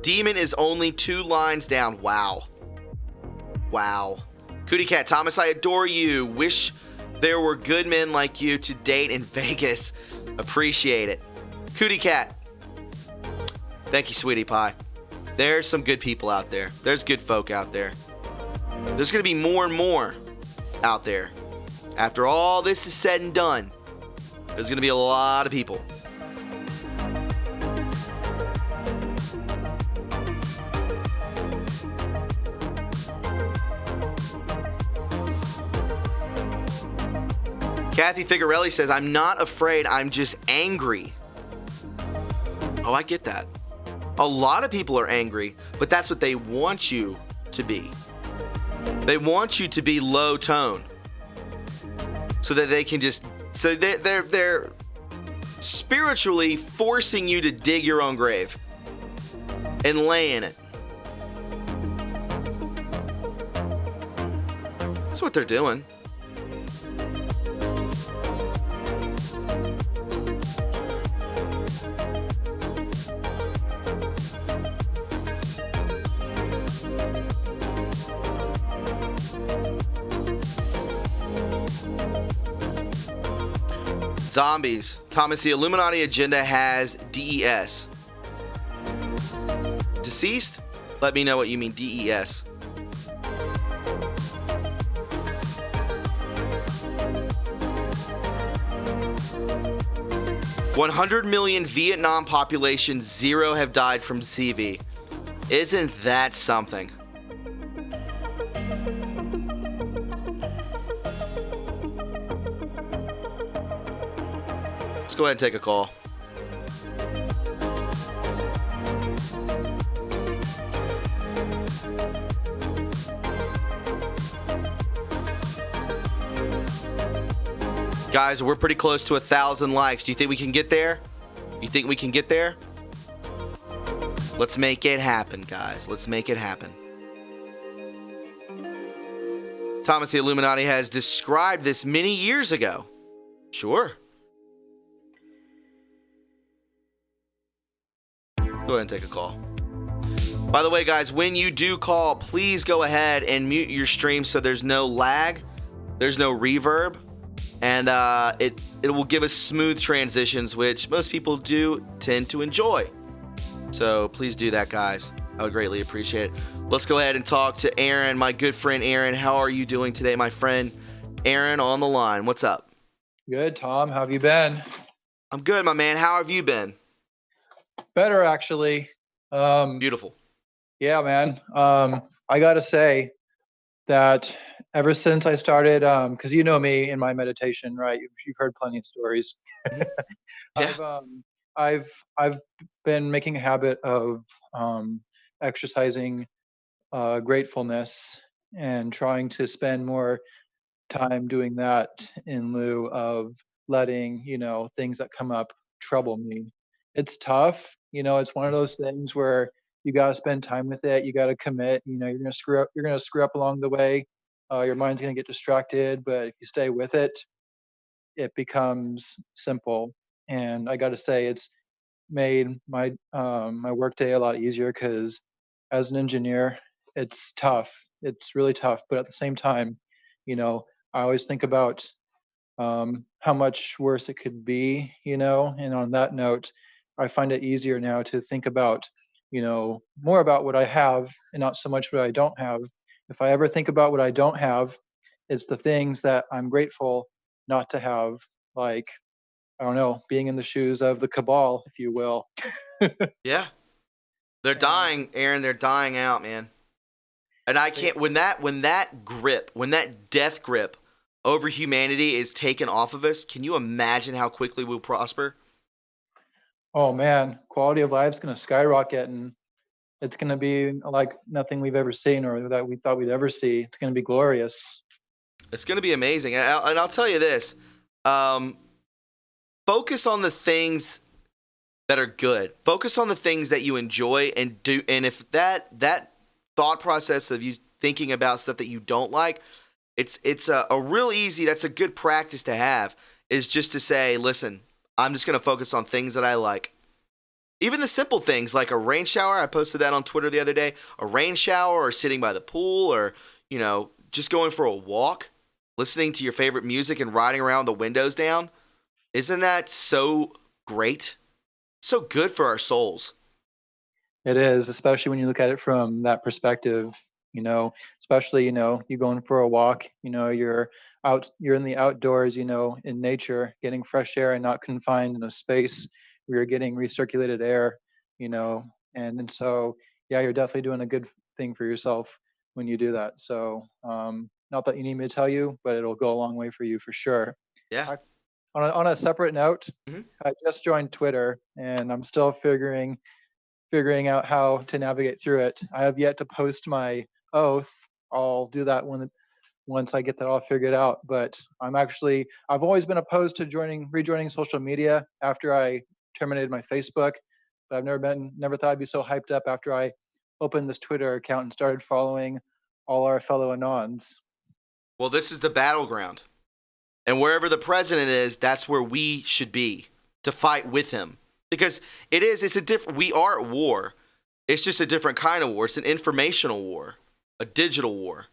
Speaker 1: Demon is only 2 lines down. Wow. Cootie Cat, Thomas, I adore you. Wish there were good men like you to date in Vegas. Appreciate it. Cootie Cat. Thank you, sweetie pie. There's some good people out there. There's good folk out there. There's going to be more and more out there. After all this is said and done, there's going to be a lot of people. Kathy Figarelli says, I'm not afraid, I'm just angry. Oh, I get that. A lot of people are angry, but that's what they want you to be. They want you to be low tone so that they can just... So they're spiritually forcing you to dig your own grave and lay in it. That's what they're doing. Zombies. Thomas, the Illuminati agenda has DES. Deceased? Let me know what you mean, DES. $100 million Vietnam population, 0 have died from CV. Isn't that something? Let's go ahead and take a call. Guys, we're pretty close to 1,000 likes. Do you think we can get there? You think we can get there? Let's make it happen, guys. Let's make it happen. Thomas, the Illuminati has described this many years ago. Sure. Go ahead and take a call. By the way, guys, when you do call, please go ahead and mute your stream so there's no lag, there's no reverb, and it will give us smooth transitions, which most people do tend to enjoy. So please do that, guys. I would greatly appreciate it. Let's go ahead and talk to Aaron, my good friend Aaron. How are you doing today, my friend? Aaron on the line. What's up?
Speaker 2: Good, Tom. How have you been?
Speaker 1: I'm good, my man. How have you been?
Speaker 2: Better, actually.
Speaker 1: Beautiful.
Speaker 2: Yeah, man. I got to say that ever since I started, because you know me in my meditation, right? You've heard plenty of stories.
Speaker 1: Yeah.
Speaker 2: I've been making a habit of exercising gratefulness and trying to spend more time doing that in lieu of letting, things that come up trouble me. It's tough. It's one of those things where you got to spend time with it. You got to commit. You're going to screw up. You're going to screw up along the way. Your mind's going to get distracted, but if you stay with it, it becomes simple. And I got to say, it's made my workday a lot easier because as an engineer, it's tough. It's really tough. But at the same time, you know, I always think about how much worse it could be, you know. And on that note, I find it easier now to think about, you know, more about what I have and not so much what I don't have. If I ever think about what I don't have, it's the things that I'm grateful not to have, like, I don't know, being in the shoes of the cabal, if you will.
Speaker 1: Yeah. They're
Speaker 2: And
Speaker 1: dying, Aaron. They're dying out, man. And I
Speaker 2: they,
Speaker 1: can't when that death grip over humanity is taken off of us, can you imagine how quickly we'll prosper?
Speaker 2: oh man, quality of life's gonna skyrocket, and it's gonna be like nothing we've ever seen or that we thought we'd ever see. It's gonna be glorious.
Speaker 1: It's going to be amazing. And I'll tell you this. Um, focus on the things that are good. Focus on the things that you enjoy and do. And if that thought process of you thinking about stuff that you don't like, it's a real easy. That's a good practice to have. Is just to say, listen, I'm just going to focus on things that I like. Even the simple things like a rain shower. I posted that on Twitter the other day. A rain shower, or sitting by the pool, or just going for a walk, listening to your favorite music and riding around with the windows down. Isn't that so great? So good for our souls.
Speaker 2: It is, especially when you look at it from that perspective, you know, especially, you know, you going for a walk, you know, you're in the outdoors, you know, in nature, getting fresh air and not confined in a space where you're getting recirculated air, you know, and so, yeah, you're definitely doing a good thing for yourself when you do that. So, not that you need me to tell you, but it'll go a long way for you for sure.
Speaker 1: Yeah.
Speaker 2: I, on a separate note,
Speaker 1: hmm
Speaker 2: I just joined Twitter and I'm still figuring out how to navigate through it. I have yet to post my oath. I'll do that once I get that all figured out. But I've always been opposed to rejoining social media after I terminated my Facebook. But I've never thought I'd be so hyped up after I opened this Twitter account and started following all our fellow Anons.
Speaker 1: Well, this is the battleground. And wherever the president is, that's where we should be to fight with him. Because we are at war. It's just a different kind of war. It's an informational war, a digital war.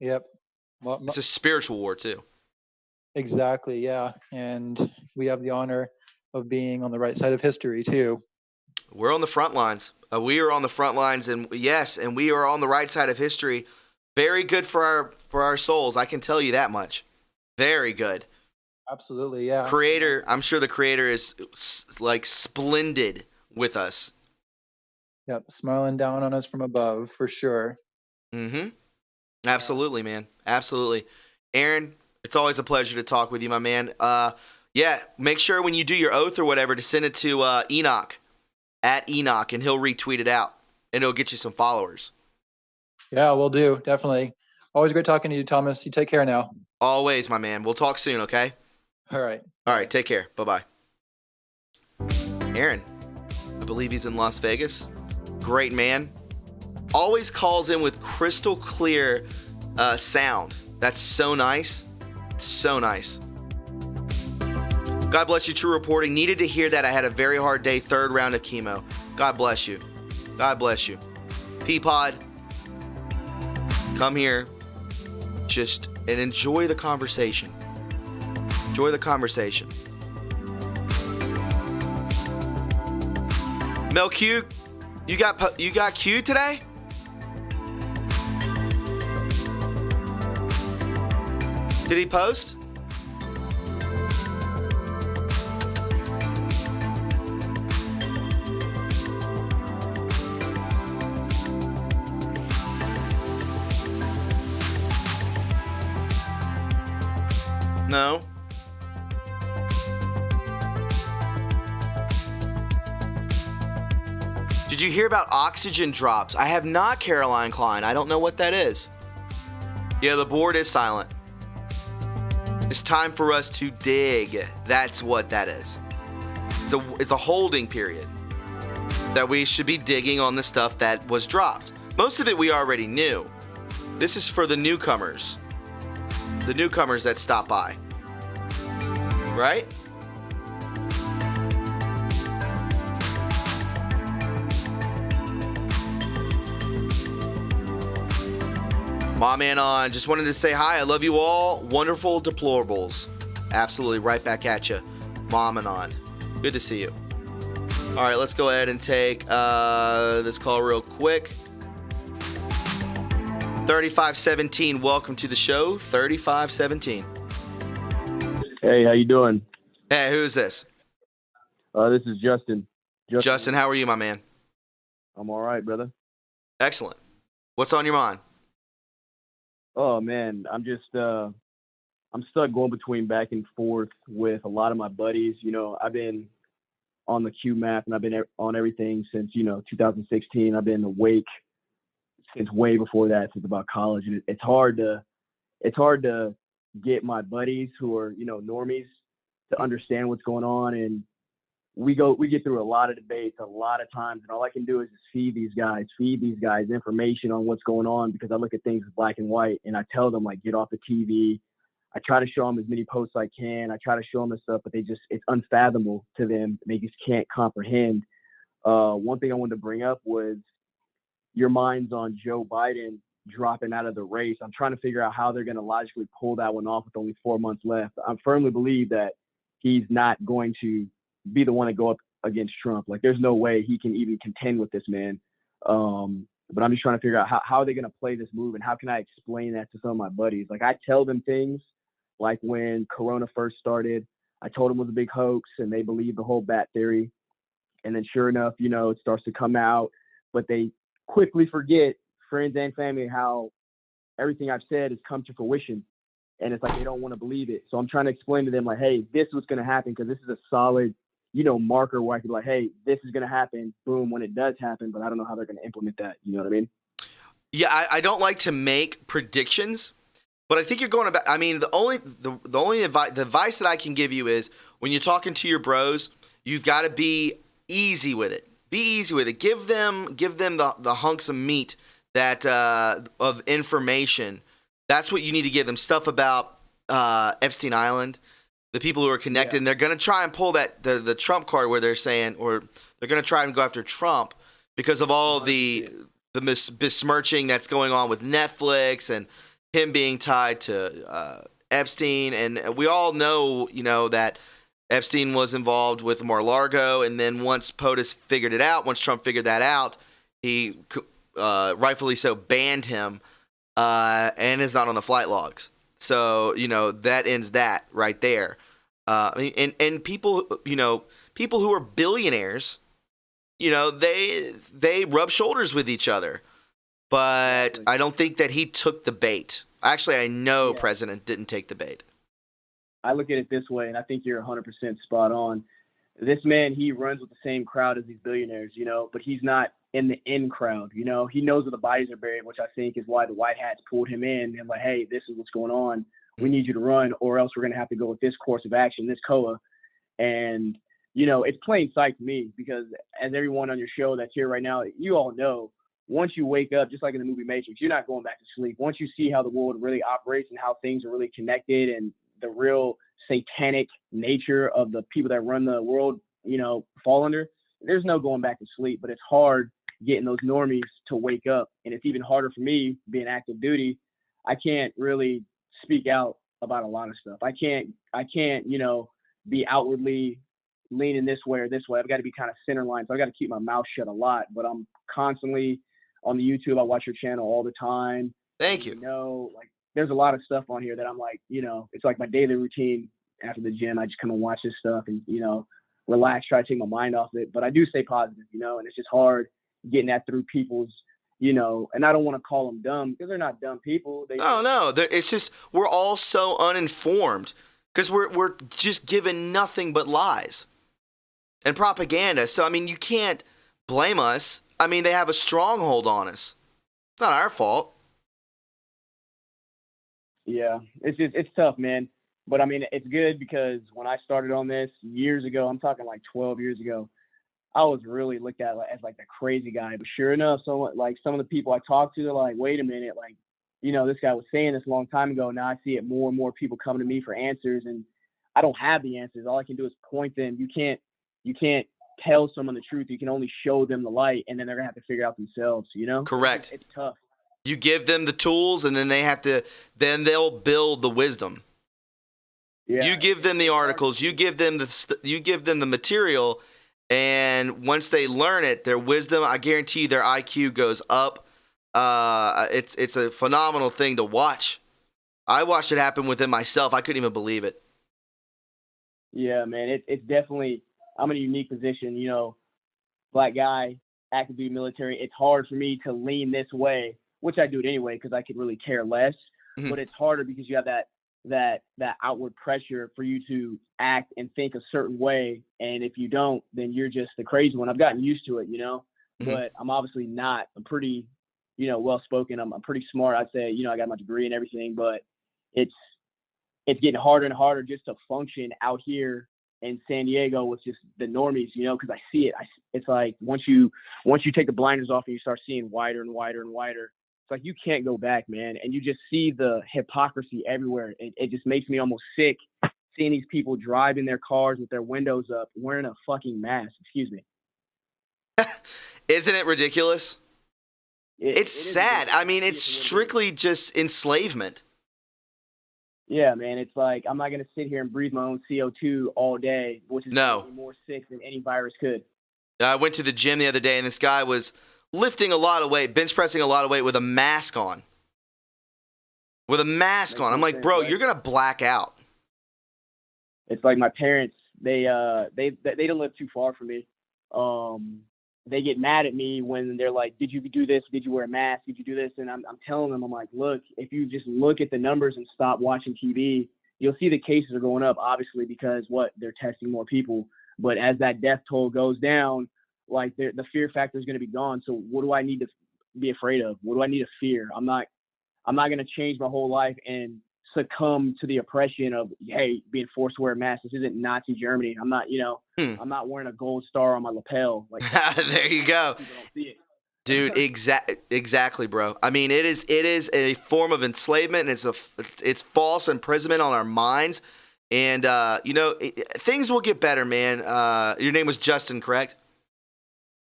Speaker 2: Yep. Well,
Speaker 1: It's a spiritual war too.
Speaker 2: exactly. Yeah. And we have the honor of being on the right side of history too.
Speaker 1: We're on the front lines. We are on the front lines, and yes, and we are on the right side of history. Very good for our souls. I can tell you that much. Very good.
Speaker 2: Absolutely. Yeah.
Speaker 1: Creator, I'm sure the creator is like splendid with us.
Speaker 2: Yep. Smiling down on us from above for sure.
Speaker 1: Mm-hmm. Absolutely, man. Absolutely. Aaron, it's always a pleasure to talk with you, my man. Yeah, make sure when you do your oath or whatever to send it to Enoch, at Enoch, and he'll retweet it out, and it'll get you some followers.
Speaker 2: Yeah, we'll do. Definitely. Always great talking to you, Thomas. You take care now.
Speaker 1: Always, my man. We'll talk soon, okay?
Speaker 2: All right.
Speaker 1: All right, take care. Bye-bye. Aaron, I believe he's in Las Vegas. Great man. Always calls in with crystal clear sound. That's so nice. So nice. God bless you, True Reporting. Needed to hear that. I had a very hard day, third round of chemo. God bless you. God bless you. P-Pod, come here just and enjoy the conversation. Enjoy the conversation. Mel Q, you got Q today? Did he post? No. Did you hear about oxygen drops? I have not, Caroline Klein. I don't know what that is. Yeah, the board is silent. It's time for us to dig. That's what that is. It's a holding period that we should be digging on the stuff that was dropped. Most of it we already knew. This is for the newcomers. The newcomers that stop by. right? My man on. Just wanted to say hi. I love you all. Wonderful deplorables. Absolutely. Right back at you. Mom and on. Good to see you. All right, let's go ahead and take this call real quick. 3517, welcome to the show. 3517.
Speaker 3: Hey, how you doing?
Speaker 1: Hey, who is this?
Speaker 3: This is Justin.
Speaker 1: Justin, how are you, my man?
Speaker 3: I'm all right, brother.
Speaker 1: Excellent. What's on your mind?
Speaker 3: Oh man, I'm just I'm stuck going between back and forth with a lot of my buddies. You know, I've been on the Q map and I've been on everything since 2016. I've been awake since way before that, since about college. And it's hard to get my buddies who are normies to understand what's going on. And we get through a lot of debates a lot of times, and all I can do is just feed these guys information on what's going on, because I look at things as black and white, and I tell them, like, get off the TV. I try to show them as many posts I can. I try to show them this stuff, but it's unfathomable to them. They just can't comprehend. One thing I wanted to bring up was your minds on Joe Biden dropping out of the race. I'm trying to figure out how they're going to logically pull that one off with only 4 months left. I firmly believe that he's not going to be the one to go up against Trump. Like, there's no way he can even contend with this man. But I'm just trying to figure out how are they going to play this move, and how can I explain that to some of my buddies? Like, I tell them things like when Corona first started, I told them it was a big hoax, and they believed the whole bat theory. And then sure enough, it starts to come out, but they quickly forget, friends and family, how everything I've said has come to fruition. And it's like they don't want to believe it. So I'm trying to explain to them, like, hey, this was going to happen, because this is a solid marker where I could be like, hey, this is going to happen, boom, when it does happen, but I don't know how they're going to implement that. You know what I mean?
Speaker 1: Yeah, I don't like to make predictions, but I think you're going about. I mean, the only advice that I can give you is, when you're talking to your bros, you've got to be easy with it. Be easy with it. Give them the hunks of meat that of information. That's what you need to give them. Stuff about Epstein Island, the people who are connected. Yeah. And they're going to try and pull the Trump card, where they're saying, or they're going to try and go after Trump because of all the besmirching that's going on with Netflix and him being tied to Epstein. And we all know, that Epstein was involved with Mar-a-Lago. And then once POTUS figured it out, once Trump figured that out, he rightfully so banned him and is not on the flight logs. So, that ends that right there. And people, people who are billionaires, they rub shoulders with each other. But I don't think that he took the bait. Actually, I know President didn't take the bait.
Speaker 3: I look at it this way, and I think you're 100% spot on. This man, he runs with the same crowd as these billionaires, but he's not in the in crowd. He knows where the bodies are buried, which I think is why the White Hats pulled him in and like, hey, this is what's going on. We need you to run, or else we're going to have to go with this course of action, this COA. And, it's plain sight to me, because as everyone on your show that's here right now, you all know, once you wake up, just like in the movie Matrix, you're not going back to sleep. Once you see how the world really operates and how things are really connected, and the real satanic nature of the people that run the world, fall under, there's no going back to sleep. But it's hard getting those normies to wake up. And it's even harder for me being active duty. I can't really speak out about a lot of stuff. I can't, be outwardly leaning this way or this way. I've got to be kind of center line. So I got to keep my mouth shut a lot, but I'm constantly on the YouTube. I watch your channel all the time.
Speaker 1: Thank you.
Speaker 3: Like, there's a lot of stuff on here that I'm like, it's like my daily routine after the gym. I just come and watch this stuff and, relax, try to take my mind off it. But I do stay positive, and it's just hard getting that through people's, and I don't want to call them dumb, because they're not dumb people.
Speaker 1: No. It's just, we're all so uninformed, because we're just given nothing but lies and propaganda. So, I mean, you can't blame us. I mean, they have a stronghold on us. It's not our fault.
Speaker 3: Yeah, it's tough, man. But I mean, it's good, because when I started on this years ago, I'm talking like 12 years ago, I was really looked at as like the crazy guy. But sure enough, some of the people I talked to, they're like, wait a minute, like, this guy was saying this a long time ago. Now I see it more and more people coming to me for answers. And I don't have the answers. All I can do is point them. You can't tell someone the truth. You can only show them the light, and then they're gonna have to figure it out themselves. You know?
Speaker 1: Correct.
Speaker 3: It's tough.
Speaker 1: You give them the tools, and then they'll build the wisdom.
Speaker 3: Yeah.
Speaker 1: You give them the articles, you give them the material, and once they learn it, their wisdom, I guarantee you, their IQ goes up. It's a phenomenal thing to watch. I watched it happen within myself. I couldn't even believe it.
Speaker 3: Yeah, man. It's definitely. I'm in a unique position. You know, black guy, active duty military. It's hard for me to lean this way, which I do it anyway because I could really care less.
Speaker 1: Mm-hmm.
Speaker 3: But it's harder because you have that outward pressure for you to act and think a certain way. And if you don't, then you're just the crazy one. I've gotten used to it, you know, but I'm obviously not. I'm pretty, you know, well-spoken. I'm pretty smart. I'd say, you know, I got my degree and everything, but it's getting harder and harder just to function out here in San Diego with just the normies, you know, because I see it. It's like once you take the blinders off and you start seeing wider and wider and wider, it's like you can't go back, man. And you just see the hypocrisy everywhere. It just makes me almost sick seeing these people driving their cars with their windows up, wearing a fucking mask. Excuse me.
Speaker 1: Isn't it ridiculous? It's sad.
Speaker 3: Ridiculous.
Speaker 1: I mean, it's strictly just enslavement.
Speaker 3: Yeah, man. It's like I'm not going to sit here and breathe my own CO2 all day, which is making me more sick than any virus could.
Speaker 1: I went to the gym the other day, and this guy was lifting a lot of weight, bench pressing a lot of weight with a mask on. I'm like, bro, you're going to black out.
Speaker 3: It's like my parents, they don't live too far from me. They get mad at me when they're like, did you do this? Did you wear a mask? Did you do this? And I'm telling them, I'm like, look, if you just look at the numbers and stop watching TV, you'll see the cases are going up, obviously, because they're testing more people. But as that death toll goes down, like the fear factor is going to be gone. So what do I need to be afraid of? What do I need to fear? I'm not going to change my whole life and succumb to the oppression of, hey, being forced to wear a mask. This isn't Nazi Germany. I'm not, I'm not wearing a gold star on my lapel. Like
Speaker 1: there you go.
Speaker 3: People don't see it.
Speaker 1: Dude, exactly, bro. I mean, it is a form of enslavement, and it's false imprisonment on our minds. And things will get better, man. Your name was Justin, correct?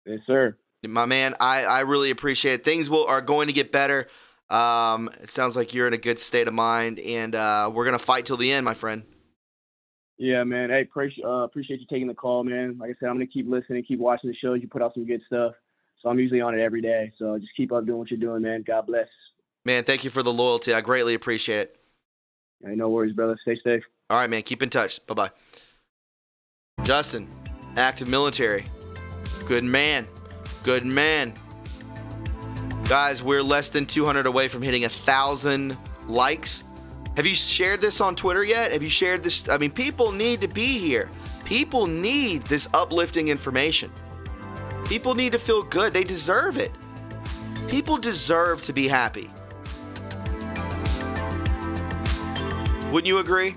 Speaker 3: Yes, sir.
Speaker 1: My man, I really appreciate it. Things are going to get better. It sounds like you're in a good state of mind, and we're gonna fight till the end, my friend.
Speaker 3: Yeah, man. Hey, appreciate you taking the call, man. Like I said, I'm gonna keep listening, keep watching the shows. You put out some good stuff, so I'm usually on it every day. So just keep up doing what you're doing, man. God bless. Man,
Speaker 1: thank you for the loyalty. I greatly appreciate it.
Speaker 3: Hey, no worries, brother. Stay safe.
Speaker 1: All right, man. Keep in touch. Bye-bye. Justin, active military. Good man. Good man. Guys, we're less than 200 away from hitting 1,000 likes. Have you shared this on Twitter yet? Have you shared this? I mean, people need to be here. People need this uplifting information. People need to feel good. They deserve it. People deserve to be happy. Wouldn't you agree?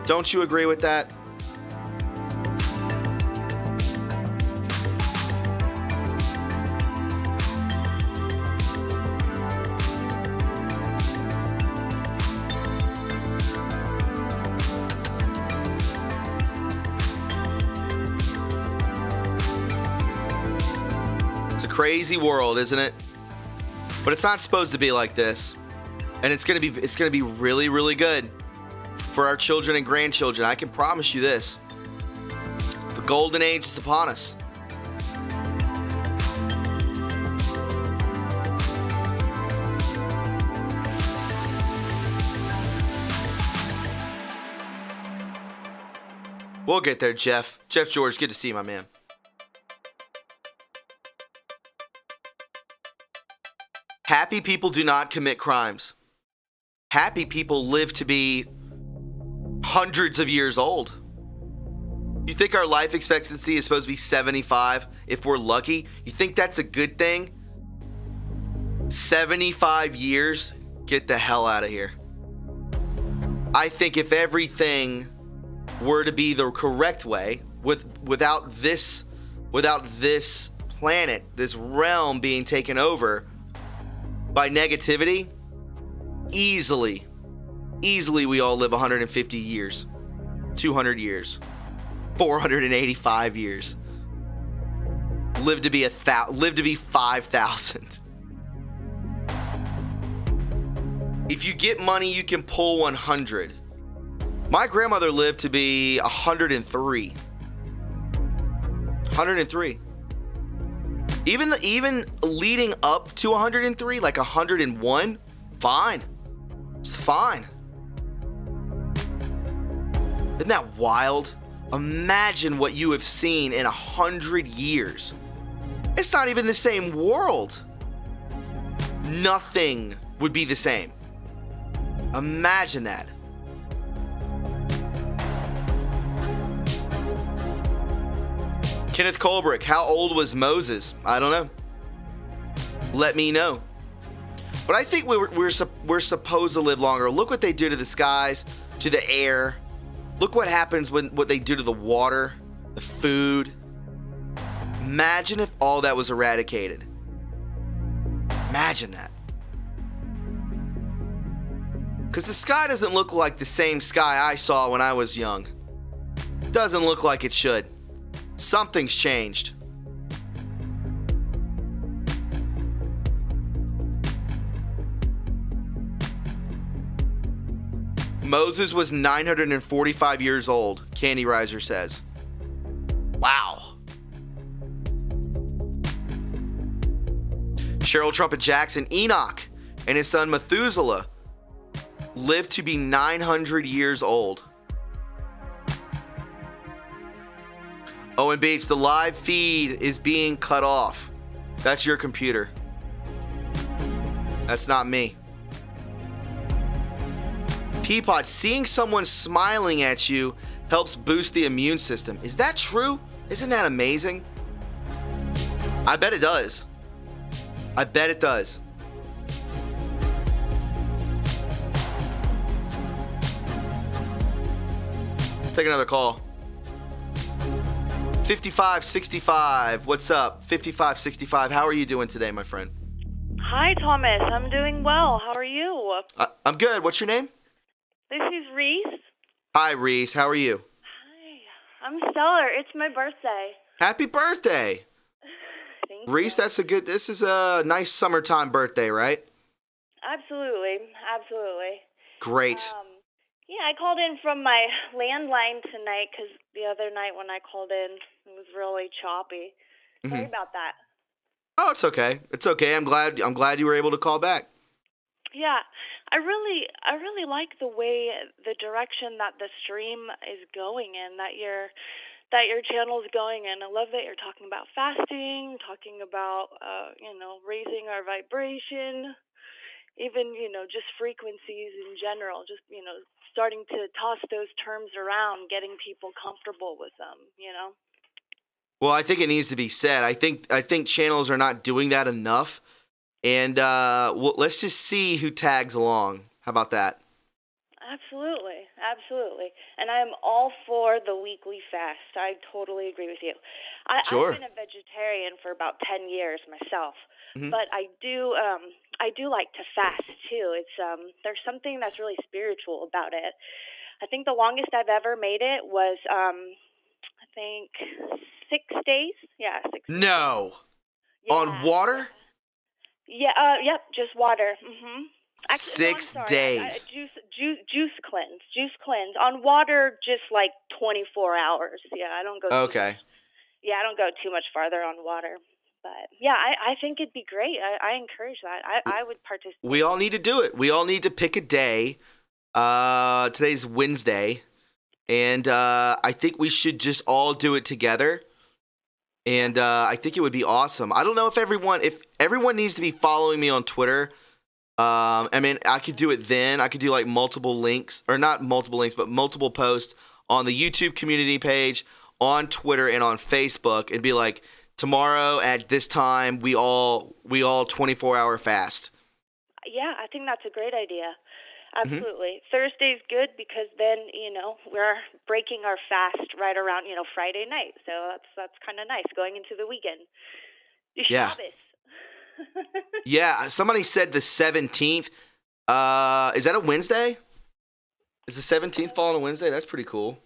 Speaker 1: Don't you agree with that? Crazy world, isn't it? But it's not supposed to be like this, and it's gonna be really, really good for our children and grandchildren. I can promise you this. The golden age is upon us. We'll get there, Jeff. Jeff George, good to see you, my man. Happy people do not commit crimes. Happy people live to be hundreds of years old. You think our life expectancy is supposed to be 75 if we're lucky? You think that's a good thing? 75 years? Get the hell out of here. I think if everything were to be the correct way, without this planet, this realm being taken over by negativity, easily we all live 150 years, 200 years, 485 years. Live to be 5,000. If you get money, you can pull 100. My grandmother lived to be 103. 103. Even leading up to 103, like 101, fine. It's fine. Isn't that wild? Imagine what you have seen in 100 years. It's not even the same world. Nothing would be the same. Imagine that. Kenneth Colbrick, how old was Moses? I don't know. Let me know. But I think we're supposed to live longer. Look what they do to the skies, to the air. Look what happens when what they do to the water, the food. Imagine if all that was eradicated. Imagine that. Because the sky doesn't look like the same sky I saw when I was young. Doesn't look like it should. Something's changed. Moses was 945 years old, Candy Riser says. Wow. Cheryl Trumpet Jackson, Enoch and his son Methuselah lived to be 900 years old. Owen Beach, the live feed is being cut off. That's your computer. That's not me. Peapod, seeing someone smiling at you helps boost the immune system. Is that true? Isn't that amazing? I bet it does. I bet it does. Let's take another call. 5565, what's up? 5565, how are you doing today, my friend?
Speaker 4: Hi, Thomas. I'm doing well. How are you?
Speaker 1: I'm good. What's your name?
Speaker 4: This is Reese.
Speaker 1: Hi, Reese. How are you?
Speaker 4: Hi. I'm stellar. It's my birthday.
Speaker 1: Happy birthday.
Speaker 4: Thank
Speaker 1: Reese,
Speaker 4: you.
Speaker 1: this is a nice summertime birthday, right?
Speaker 4: Absolutely. Absolutely.
Speaker 1: Great.
Speaker 4: Yeah, I called in from my landline tonight because the other night when I called in, it was really choppy. Sorry about that.
Speaker 1: Oh, it's okay. It's okay. I'm glad you were able to call back.
Speaker 4: Yeah, I really like the way, the direction that the stream is going in, that your channel is going in. I love that you're talking about fasting, talking about raising our vibration, even just frequencies in general, just starting to toss those terms around, getting people comfortable with them.
Speaker 1: Well, I think it needs to be said. I think channels are not doing that enough. And let's just see who tags along. How about that?
Speaker 4: Absolutely. Absolutely. And I'm all for the weekly fast. I totally agree with you.
Speaker 1: Sure.
Speaker 4: I've been a vegetarian for about 10 years myself, but I do like to fast too. It's there's something that's really spiritual about it. I think the longest I've ever made it was I think 6 days. Yeah, 6 days.
Speaker 1: No.
Speaker 4: Yeah.
Speaker 1: On water?
Speaker 4: Yeah, yep, just water. Actually,
Speaker 1: 6
Speaker 4: no, I'm sorry.
Speaker 1: days.
Speaker 4: Juice cleanse. On water, just like 24 hours. Yeah, I don't go.
Speaker 1: Okay.
Speaker 4: I don't go too much farther on water. But yeah, I think it'd be great. I encourage that. I would participate.
Speaker 1: We all need to do it. We all need to pick a day. Today's Wednesday. And I think we should just all do it together. And I think it would be awesome. I don't know if everyone needs to be following me on Twitter. I mean, I could do it then. I could do like multiple links, or not multiple links, but multiple posts on the YouTube community page, on Twitter, and on Facebook, and be like, tomorrow at this time, we all 24-hour fast.
Speaker 4: Yeah, I think that's a great idea. Absolutely. Thursday's good because then, we're breaking our fast right around, Friday night. So that's kind of nice going into the weekend.
Speaker 1: Yeah.
Speaker 4: Shabbos.
Speaker 1: Yeah, somebody said the 17th. Is that a Wednesday? Is the 17th fall on a Wednesday? That's pretty cool.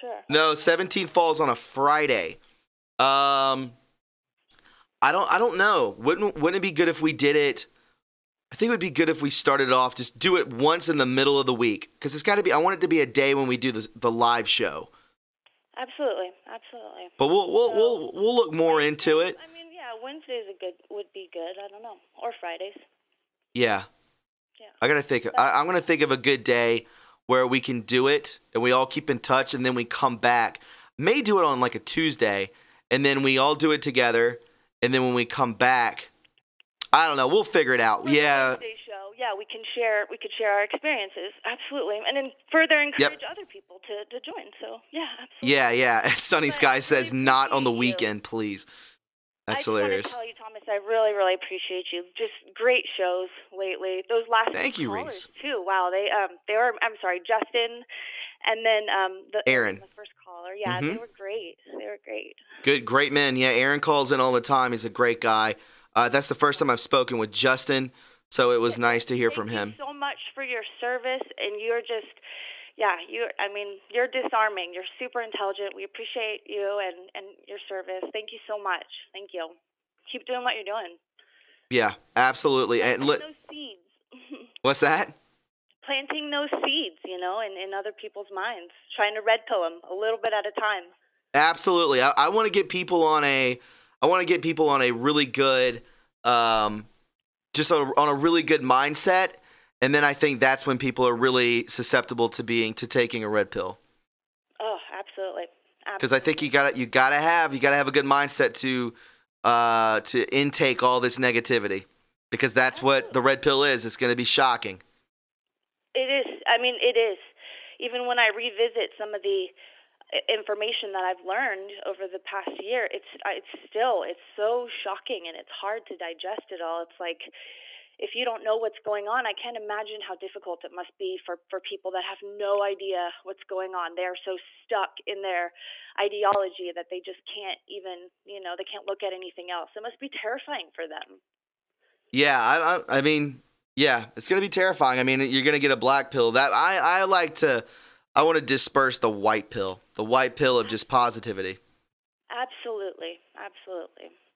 Speaker 4: sure.
Speaker 1: No, 17th falls on a Friday. I don't know. Wouldn't it be good if we did it? I think it would be good if we started off, just do it once in the middle of the week, because it's got to be. I want it to be a day when we do the live show.
Speaker 4: Absolutely.
Speaker 1: But we'll look more into it.
Speaker 4: I mean, yeah, Wednesdays would be good. I don't know, or Fridays.
Speaker 1: Yeah.
Speaker 4: Yeah.
Speaker 1: I gotta think. I'm gonna think of a good day where we can do it, and we all keep in touch, and then we come back. May do it on like a Tuesday, and then we all do it together, and then when we come back, I don't know. We'll figure it out. Yeah.
Speaker 4: Wednesday show. Yeah, we can share our experiences. Absolutely, and then further encourage other people to join. So yeah, absolutely.
Speaker 1: Yeah. Sunny Sky says not on the weekend, please. That's hilarious.
Speaker 4: I just want to tell you, Thomas, I really, really appreciate you. Just great shows lately. Those last
Speaker 1: Thank you,
Speaker 4: callers
Speaker 1: Reese.
Speaker 4: too. Wow, they were. I'm sorry, Justin, and then
Speaker 1: Aaron,
Speaker 4: the first caller. Yeah, they were great. They were great.
Speaker 1: Great men. Yeah, Aaron calls in all the time. He's a great guy. That's the first time I've spoken with Justin, so it was nice to hear from him.
Speaker 4: Thank you so much for your service, and you're just. Yeah, you're disarming. You're super intelligent. We appreciate you and your service. Thank you so much. Thank you. Keep doing what you're doing.
Speaker 1: Yeah, absolutely. And
Speaker 4: planting those seeds.
Speaker 1: What's that?
Speaker 4: Planting those seeds, in other people's minds. Trying to red pill them a little bit at a time.
Speaker 1: Absolutely. I want to get people on a really good, just on a really good mindset. And then I think that's when people are really susceptible to taking a red pill.
Speaker 4: Oh, absolutely.
Speaker 1: Because I think you gotta have a good mindset to intake all this negativity, because that's what the red pill is. It's going to be shocking.
Speaker 4: It is. I mean, it is. Even when I revisit some of the information that I've learned over the past year, it's so shocking, and it's hard to digest it all. It's like, if you don't know what's going on, I can't imagine how difficult it must be for people that have no idea what's going on. They're so stuck in their ideology that they just can't even, they can't look at anything else. It must be terrifying for them.
Speaker 1: Yeah, I mean, yeah, it's going to be terrifying. I mean, you're going to get a black pill. That I want to disperse the white pill of just positivity. Absolutely.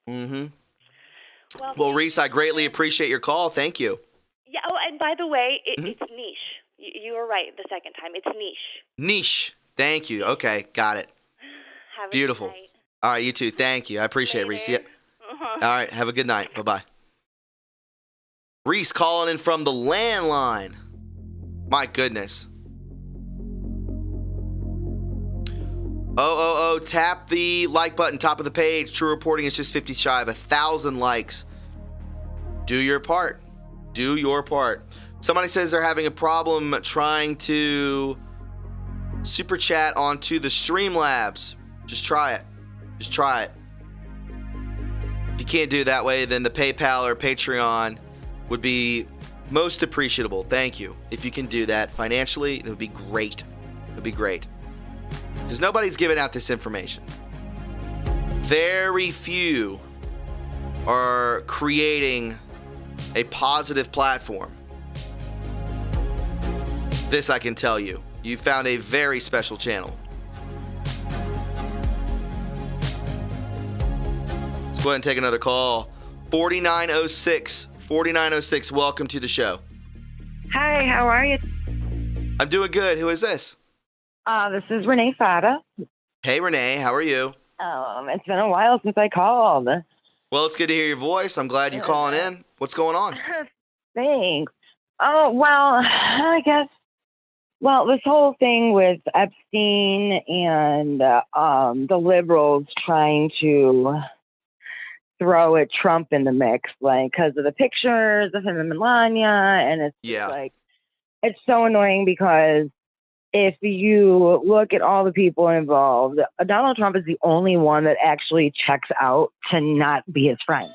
Speaker 1: Mm-hmm. Well, Reese, I greatly appreciate your call. Thank you.
Speaker 4: Yeah. Oh, and by the way, it's niche. You were right the second time. It's niche.
Speaker 1: Niche. Thank you. Okay, got it.
Speaker 4: Have
Speaker 1: Beautiful.
Speaker 4: A good night.
Speaker 1: All right, you too. Thank you. I appreciate it, Reese. Yeah. All right, have a good night. Bye-bye. Reese calling in from the landline. My goodness. Tap the like button, top of the page. True Reporting is just 50 shy of 1,000 likes. Do your part. Do your part. Somebody says they're having a problem trying to super chat onto the Streamlabs. Just try it. Just try it. If you can't do it that way, then the PayPal or Patreon would be most appreciable. Thank you. If you can do that financially, it would be great. It would be great. Because nobody's giving out this information. Very few are creating a positive platform. This I can tell you. You found a very special channel. Let's go ahead and take another call. 4906. 4906, welcome to the show.
Speaker 5: Hi, how are you?
Speaker 1: I'm doing good. Who is this?
Speaker 5: This is Renee Fada.
Speaker 1: Hey, Renee. How are you?
Speaker 5: It's been a while since I called.
Speaker 1: Well, it's good to hear your voice. I'm glad you're calling in. What's going on?
Speaker 5: Thanks. Oh, well, I guess, this whole thing with Epstein and the liberals trying to throw a Trump in the mix, because of the pictures of him and Melania, and it's just it's so annoying because if you look at all the people involved, Donald Trump is the only one that actually checks out to not be his friend.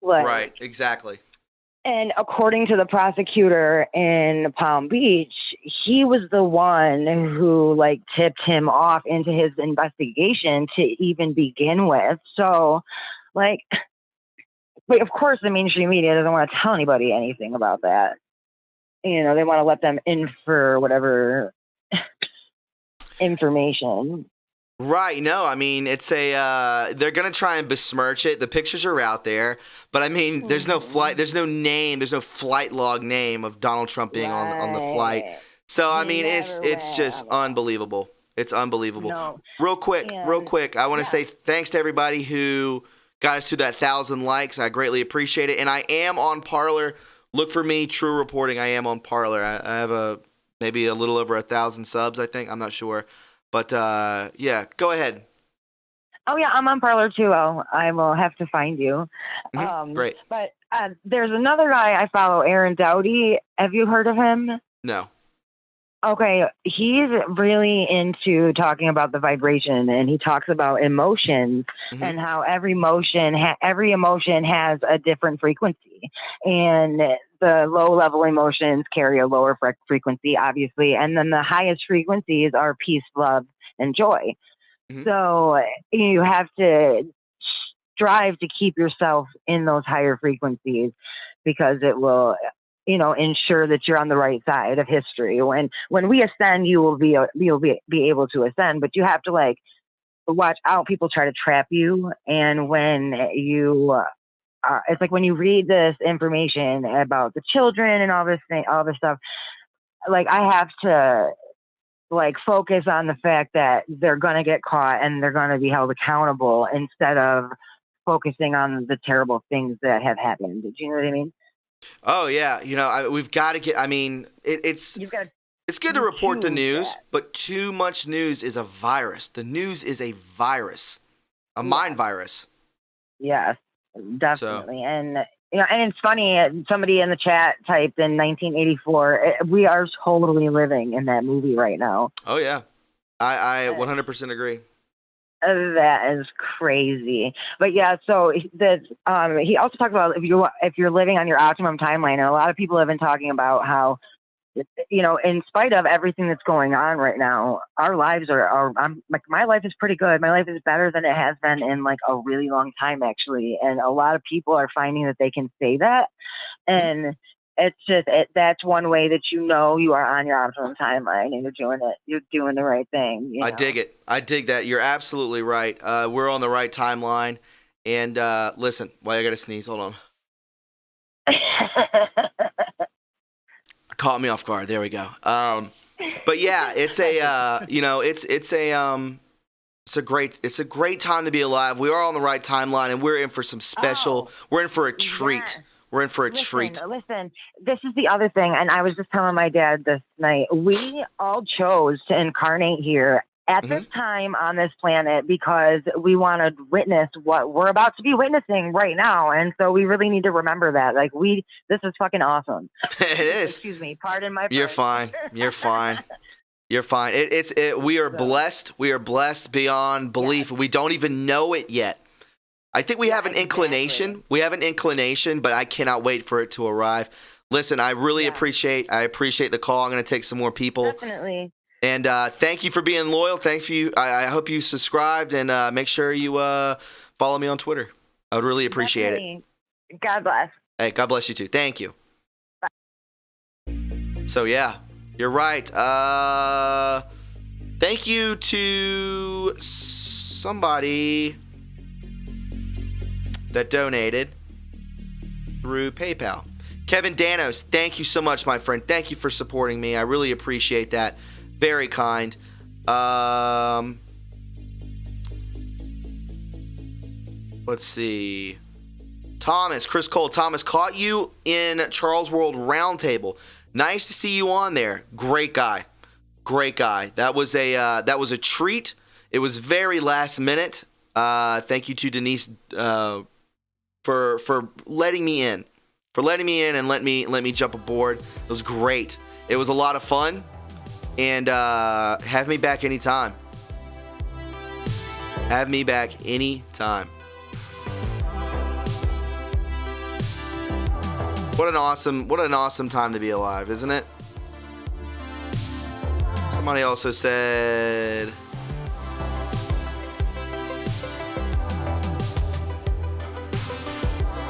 Speaker 1: Right, exactly.
Speaker 5: And according to the prosecutor in Palm Beach, he was the one who tipped him off into his investigation to even begin with. So, but of course the mainstream media doesn't want to tell anybody anything about that. They want to let them in for whatever information.
Speaker 1: Right. No, I mean, it's they're going to try and besmirch it. The pictures are out there, but I mean, there's no flight, there's no name, there's no flight log name of Donald Trump being on the flight. So, I mean, it's just unbelievable. It's unbelievable.
Speaker 5: No.
Speaker 1: Real quick, I want to say thanks to everybody who got us to that 1,000 likes. I greatly appreciate it. And I am on Parler. Look for me, True Reporting. I am on Parler. I have maybe a little over 1,000 subs, I think. I'm not sure. But, yeah, go ahead.
Speaker 5: Oh, yeah, I'm on Parler, too. I will have to find you.
Speaker 1: Great.
Speaker 5: But there's another guy I follow, Aaron Dowdy. Have you heard of him?
Speaker 1: No.
Speaker 5: Okay, he's really into talking about the vibration, and he talks about emotions and how every emotion has a different frequency, and the low-level emotions carry a lower frequency, obviously, and then the highest frequencies are peace, love, and joy. So you have to strive to keep yourself in those higher frequencies because it will ensure that you're on the right side of history. When we ascend, you'll be able to ascend, but you have to watch out. People try to trap you, and when you it's like when you read this information about the children and all this stuff, I have to focus on the fact that they're gonna get caught and they're gonna be held accountable instead of focusing on the terrible things that have happened. Do you know what I mean?
Speaker 1: Oh, yeah. We've got to get, I mean, it's good to report the news, but too much news is a virus. The news is a virus, a mind virus.
Speaker 5: Yes, definitely. And it's funny, somebody in the chat typed in 1984, we are totally living in that movie right now.
Speaker 1: Oh, yeah. I 100% agree.
Speaker 5: That is crazy. But yeah, so he also talked about if you're living on your optimum timeline, and a lot of people have been talking about how, in spite of everything that's going on right now, our lives my life is pretty good. My life is better than it has been in a really long time, actually. And a lot of people are finding that they can say that. And it's just, that's one way that you are on your optimum timeline and you're doing the right thing.
Speaker 1: I dig it. I dig that. You're absolutely right. We're on the right timeline. And listen, I got to sneeze. Hold on. Caught me off guard. There we go. But yeah, it's a great time to be alive. We are on the right timeline, and we're in for some special. We're in for a treat. Yeah. We're in for a treat.
Speaker 5: Listen, this is the other thing, and I was just telling my dad this night. We all chose to incarnate here at this time on this planet because we want to witness what we're about to be witnessing right now, and so we really need to remember that. This is fucking awesome.
Speaker 1: It is.
Speaker 5: Excuse me. Pardon my.
Speaker 1: You're fine. You're fine. You're fine. We are blessed. We are blessed beyond belief. Yeah. We don't even know it yet. I think we have an inclination. Exactly. We have an inclination, but I cannot wait for it to arrive. Listen, I really appreciate the call. I'm going to take some more people.
Speaker 5: Definitely.
Speaker 1: And thank you for being loyal. Thank you. I hope you subscribed and make sure you follow me on Twitter. I would really appreciate it.
Speaker 5: God bless.
Speaker 1: Hey, God bless you too. Thank you. Bye. So yeah, you're right. Thank you to somebody that donated through PayPal. Kevin Danos, thank you so much, my friend. Thank you for supporting me. I really appreciate that. Very kind. Let's see. Chris Cole. Thomas, caught you in Charles World Roundtable. Nice to see you on there. Great guy. That was a treat. It was very last minute. Thank you to Denise for letting me in. And let me jump aboard. It was great. It was a lot of fun. And have me back anytime. Have me back anytime. What an awesome time to be alive, isn't it? Somebody also said,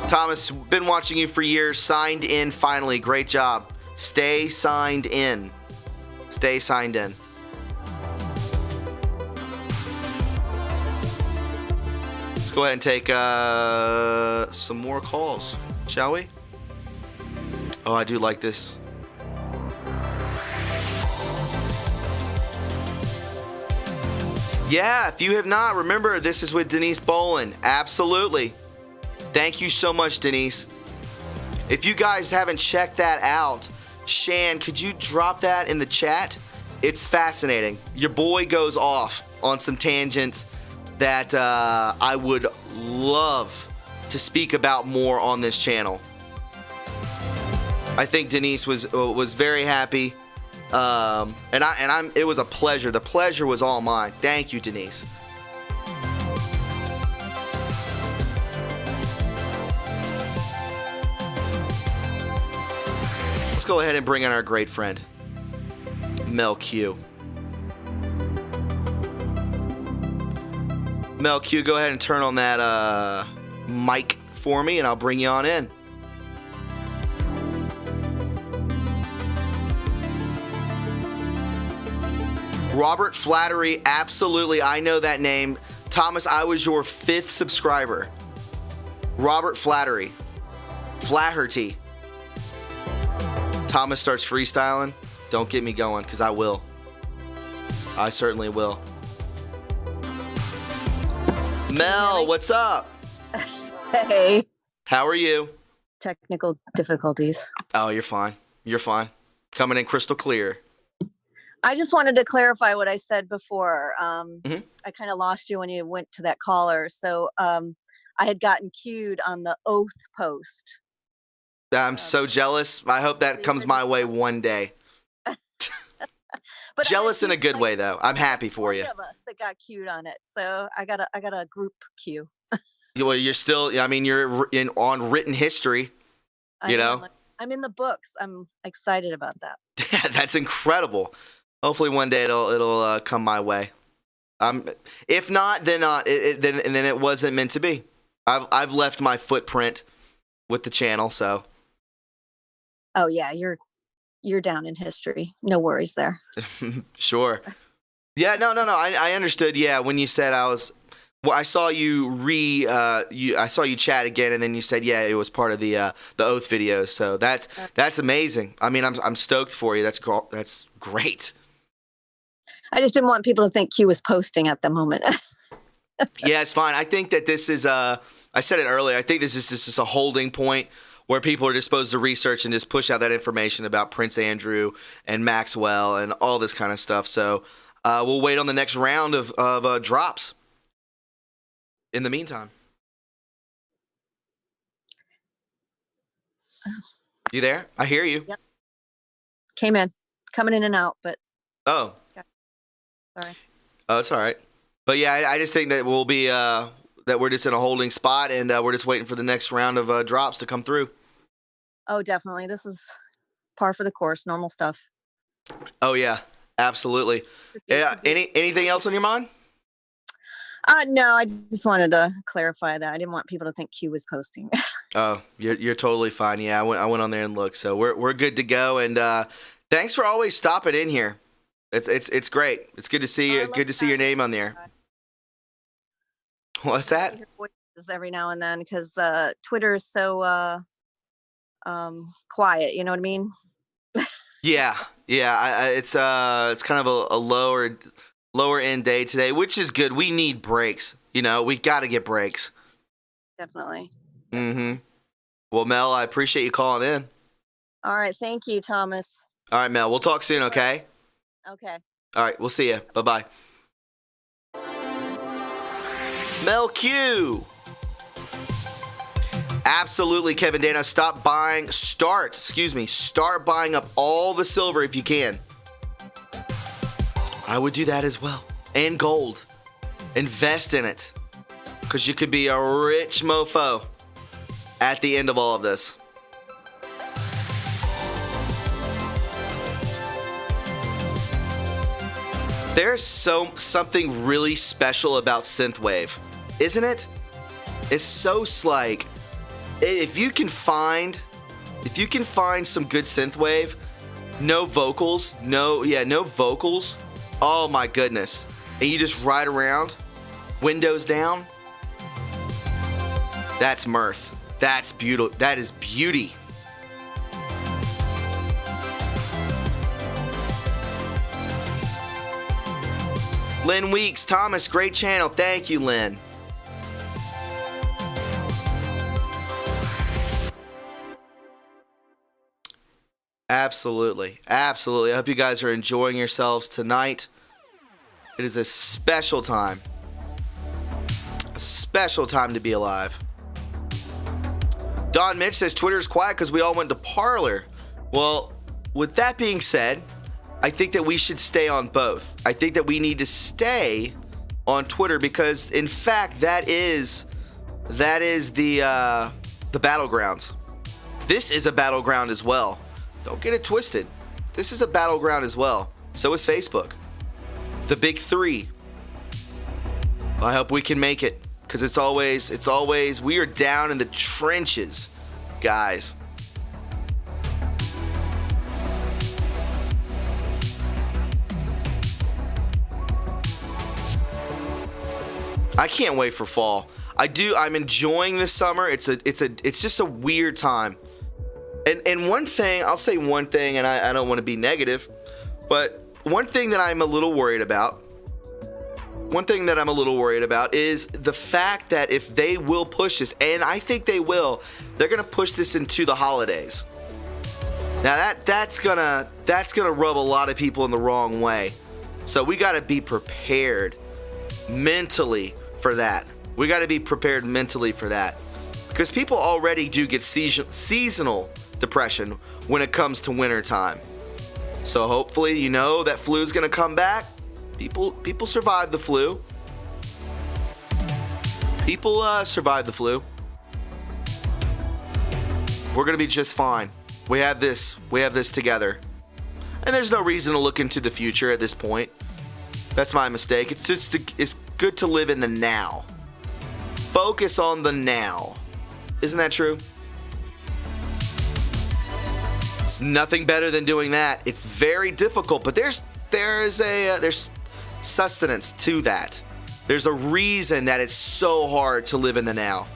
Speaker 1: Thomas, been watching you for years. Signed in finally. Great job. Stay signed in. Stay signed in. Let's go ahead and take some more calls, shall we? Oh, I do like this. Yeah, if you have not, remember, this is with Denise Bolin. Absolutely. Thank you so much, Denise. If you guys haven't checked that out, Shan, could you drop that in the chat? It's fascinating. Your boy goes off on some tangents that I would love to speak about more on this channel. I think Denise was very happy, it was a pleasure. The pleasure was all mine. Thank you, Denise. Let's go ahead and bring in our great friend, Mel Q. Mel Q, go ahead and turn on that mic for me, and I'll bring you on in. Robert Flattery, absolutely. I know that name. Thomas, I was your 5th subscriber. Robert Flattery. Flaherty. Thomas starts freestyling. Don't get me going, because I will. I certainly will. Mel, what's up?
Speaker 6: Hey.
Speaker 1: How are you?
Speaker 6: Technical difficulties.
Speaker 1: Oh, you're fine. You're fine. Coming in crystal clear.
Speaker 6: I just wanted to clarify what I said before.
Speaker 1: Mm-hmm.
Speaker 6: I kind of lost you when you went to that caller. So I had gotten queued on the oath post.
Speaker 1: I'm so jealous. I hope that comes my way one day.
Speaker 6: But
Speaker 1: Jealous in a good way, though. I'm happy for you.
Speaker 6: Of us that got queued on it, so I got a group queue.
Speaker 1: Well, you're still. I mean, you're on written history. You know,
Speaker 6: I'm in the books. I'm excited about that.
Speaker 1: That's incredible. Hopefully, one day it'll come my way. If not, then not. Then it wasn't meant to be. I've left my footprint with the channel, so.
Speaker 6: Oh yeah, you're down in history. No worries there.
Speaker 1: Sure. Yeah, no. I understood. Yeah, when you said I saw you I saw you chat again, and then you said, yeah, it was part of the oath videos. So that's amazing. I mean, I'm stoked for you. That's great.
Speaker 6: I just didn't want people to think Q was posting at the moment.
Speaker 1: Yeah, it's fine. I think that this is I said it earlier. I think this is just a holding point where people are just supposed to research and just push out that information about Prince Andrew and Maxwell and all this kind of stuff. So we'll wait on the next round of drops. In the meantime, you there? I hear you.
Speaker 6: Yep. Coming in and out, but.
Speaker 1: Oh.
Speaker 6: Sorry.
Speaker 1: Oh, it's all right. But yeah, I just think that we'll be that we're just in a holding spot, and we're just waiting for the next round of drops to come through.
Speaker 6: Oh, definitely. This is par for the course, normal stuff.
Speaker 1: Oh yeah, absolutely. Yeah. Anything else on your mind?
Speaker 6: No, I just wanted to clarify that. I didn't want people to think Q was posting.
Speaker 1: Oh, you're totally fine. Yeah, I went on there and looked, so we're good to go. And thanks for always stopping in here. It's great. It's good to see you. Good to see your name on there. What's that?
Speaker 6: Hear voices every now and then because Twitter is so quiet. You know what I mean?
Speaker 1: Yeah. It's kind of a lower end day today, which is good. We need breaks. You know, we got to get breaks.
Speaker 6: Definitely.
Speaker 1: Mm-hmm. Well, Mel, I appreciate you calling in.
Speaker 6: All right. Thank you, Thomas.
Speaker 1: All right, Mel. We'll talk soon, okay?
Speaker 6: Okay.
Speaker 1: All right. We'll see you. Bye-bye. Mel Q. Absolutely, Kevin Dana. Start buying up all the silver if you can. I would do that as well. And gold. Invest in it. Because you could be a rich mofo at the end of all of this. There's something really special about synthwave, isn't it? It's so like, if you can find some good synthwave, no vocals. Oh my goodness. And you just ride around, windows down. That's mirth. That's beautiful. That is beauty. Lynn Weeks, Thomas, great channel. Thank you, Lynn. Absolutely. Absolutely. I hope you guys are enjoying yourselves tonight. It is a special time. A special time to be alive. Don Mitch says Twitter is quiet because we all went to Parler. Well, with that being said, I think that we should stay on both. I think that we need to stay on Twitter because, in fact, that is the battlegrounds. This is a battleground as well. Don't get it twisted. This is a battleground as well. So is Facebook. The big three. I hope we can make it because it's always, we are down in the trenches, guys. I can't wait for fall. I'm enjoying this summer. It's just a weird time. And one thing, I'll say one thing, and I don't want to be negative, but one thing that I'm a little worried about is the fact that if they will push this, and I think they will, they're going to push this into the holidays. Now that's gonna rub a lot of people in the wrong way. So we got to be prepared mentally for that. We got to be prepared mentally for that. Because people already do get seasonal depression when it comes to winter time. So hopefully, that flu is going to come back. People survive the flu. People survive the flu. We're going to be just fine. We have this together. And there's no reason to look into the future at this point. That's my mistake. It's good to live in the now. Focus on the now. Isn't that true? It's nothing better than doing that. It's very difficult, but there's sustenance to that. There's a reason that it's so hard to live in the now.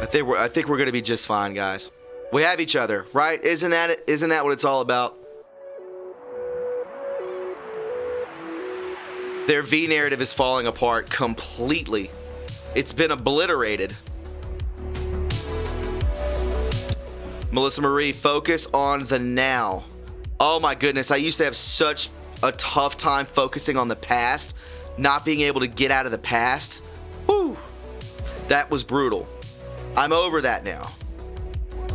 Speaker 1: I think we're going to be just fine, guys. We have each other, right? Isn't that what it's all about? Their V narrative is falling apart completely. It's been obliterated. Melissa Marie, focus on the now. Oh my goodness, I used to have such a tough time focusing on the past, not being able to get out of the past. Whew. That was brutal. I'm over that now.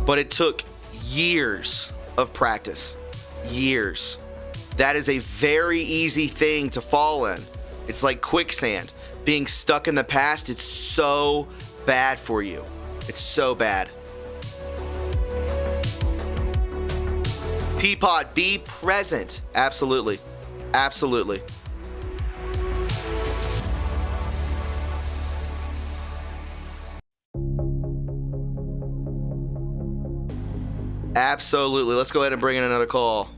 Speaker 1: But it took years of practice. Years. That is a very easy thing to fall in. It's like quicksand. Being stuck in the past, it's so bad for you. It's so bad. Peapod, be present. Absolutely. Absolutely. Absolutely. Let's go ahead and bring in another call.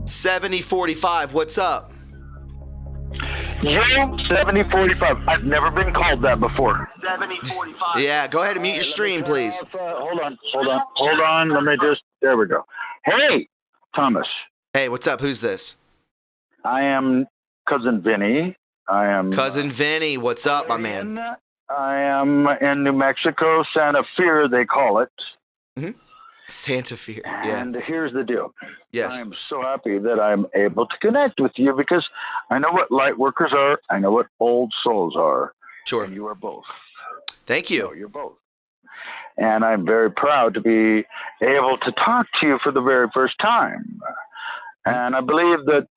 Speaker 1: 7045, what's up?
Speaker 7: Yo, 7045. I've never been called that before.
Speaker 1: 7045. Yeah, go ahead and mute your stream, please.
Speaker 7: Hold on. There we go. Hey, Thomas.
Speaker 1: Hey, what's up? Who's this?
Speaker 7: I am Cousin Vinny.
Speaker 1: Cousin Vinny, what's up, my man?
Speaker 7: I am in New Mexico, Santa Fe, they call it.
Speaker 1: Mm-hmm. Santa Fe, yeah.
Speaker 7: And here's the deal.
Speaker 1: Yes.
Speaker 7: I'm so happy that I'm able to connect with you because I know what light workers are. I know what old souls are.
Speaker 1: Sure.
Speaker 7: And you are both.
Speaker 1: Thank you.
Speaker 7: So you're both. And I'm very proud to be able to talk to you for the very first time. And I believe that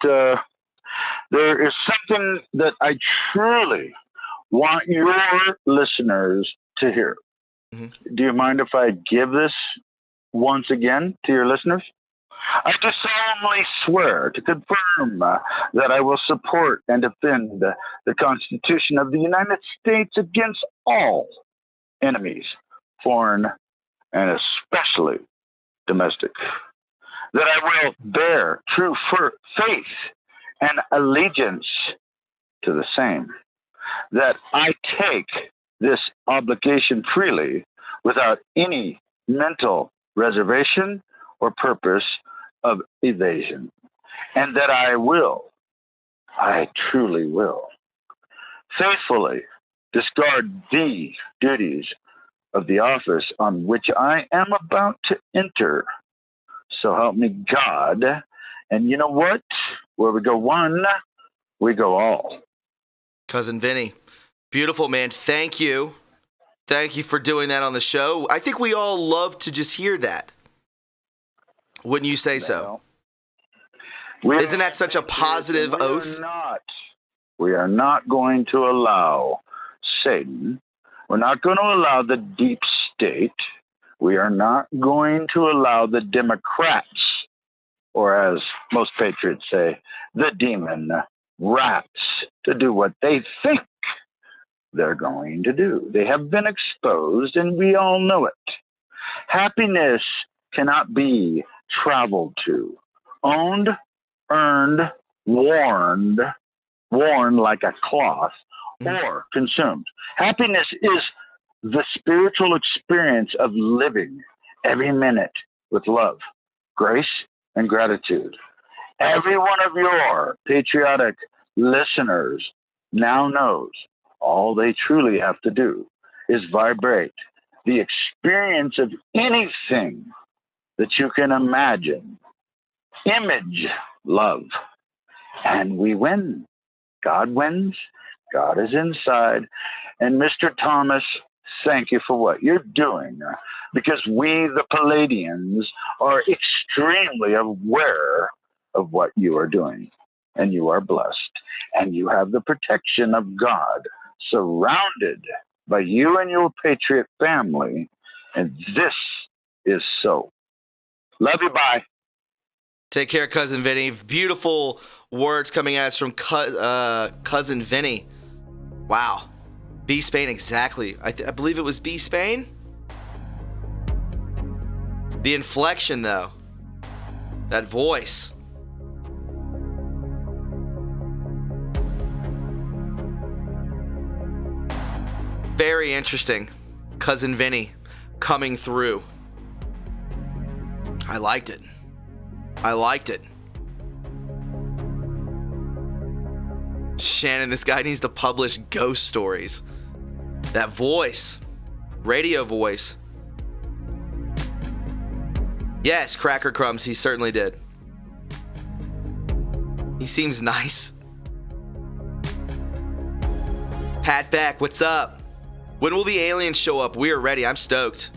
Speaker 7: there is something that I truly want your listeners to hear. Mm-hmm. Do you mind if I give this once again to your listeners? I do solemnly swear to confirm that I will support and defend the Constitution of the United States against all enemies, foreign, and especially domestic. That I will bear true faith and allegiance to the same. That I take this obligation freely without any mental reservation or purpose of evasion. And that I truly will, faithfully discard the duties of the office on which I am about to enter. So help me God. And you know what? Where we go one, we go all.
Speaker 1: Cousin Vinny, beautiful, man. Thank you. Thank you for doing that on the show. I think we all love to just hear that. Wouldn't you say so? Isn't that such a positive oath?
Speaker 7: We are not going to allow Satan. We're not going to allow the deep state. We are not going to allow the Democrats, or as most patriots say, the demon rats, to do what they think they're going to do. They have been exposed, and we all know it. Happiness cannot be traveled to, owned, earned, worn like a cloth, or consumed. Happiness is the spiritual experience of living every minute with love, grace, and gratitude. Every one of your patriotic listeners now knows all they truly have to do is vibrate the experience of anything that you can imagine. Image love. And we win. God wins. God is inside. And Mr. Thomas, thank you for what you're doing, because we, the Palladians, are extremely aware of what you are doing. And you are blessed. And you have the protection of God surrounded by you and your patriot family. And this is so. Love you. Bye.
Speaker 1: Take care, Cousin Vinny. Beautiful words coming at us from Cousin Vinny. Wow. B Spain, exactly. I believe it was B Spain. The inflection, though. That voice. Very interesting. Cousin Vinny coming through. I liked it. Shannon, this guy needs to publish ghost stories. That voice. Radio voice. Yes, Cracker Crumbs, he certainly did. He seems nice. Pat Beck, what's up? When will the aliens show up? We are ready. I'm stoked.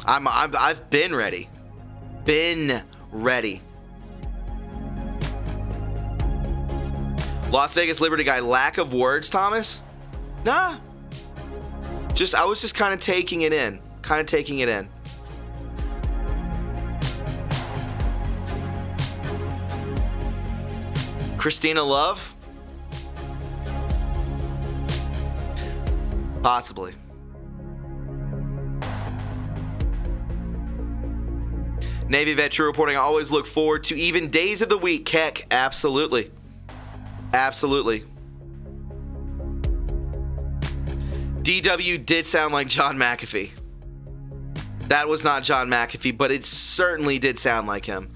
Speaker 1: I've been ready. Been ready. Las Vegas Liberty guy, lack of words, Thomas? Nah. I was just kind of taking it in. Christina Love? Possibly. Navy Vet True Reporting. I always look forward to even days of the week. Keck, absolutely. DW did sound like John McAfee. That was not John McAfee, but it certainly did sound like him.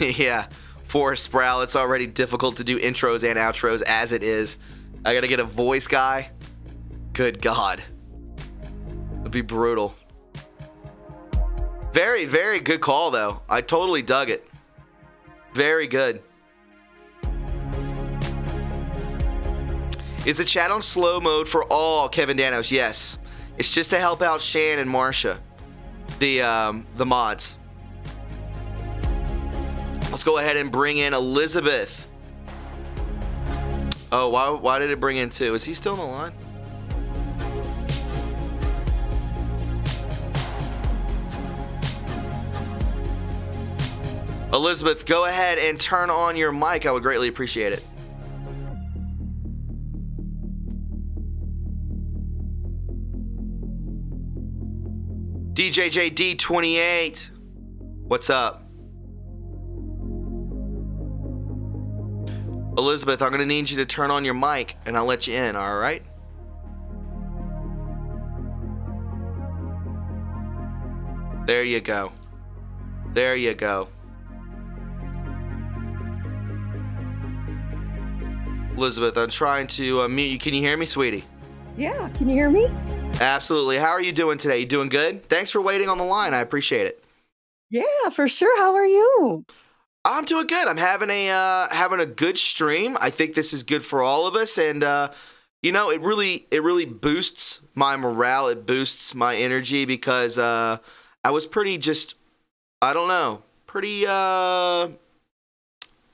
Speaker 1: Yeah, Forrest Sproul, it's already difficult to do intros and outros as it is. I gotta get a voice guy. Good God. It'd be brutal. Very, very good call, though. I totally dug it. Very good. Is the chat on slow mode for all, Kevin Danos? Yes. It's just to help out Shan and Marsha, the mods. Let's go ahead and bring in Elizabeth. Oh, why did it bring in two? Is he still on the line? Elizabeth, go ahead and turn on your mic. I would greatly appreciate it. DJJD28. What's up? Elizabeth, I'm going to need you to turn on your mic and I'll let you in, all right? There you go. There you go. Elizabeth, I'm trying to mute you. Can you hear me, sweetie?
Speaker 8: Yeah, can you hear me?
Speaker 1: Absolutely. How are you doing today? You doing good? Thanks for waiting on the line. I appreciate it.
Speaker 8: Yeah, for sure. How are you?
Speaker 1: I'm doing good. I'm having a good stream. I think this is good for all of us, and it really boosts my morale. It boosts my energy because I was pretty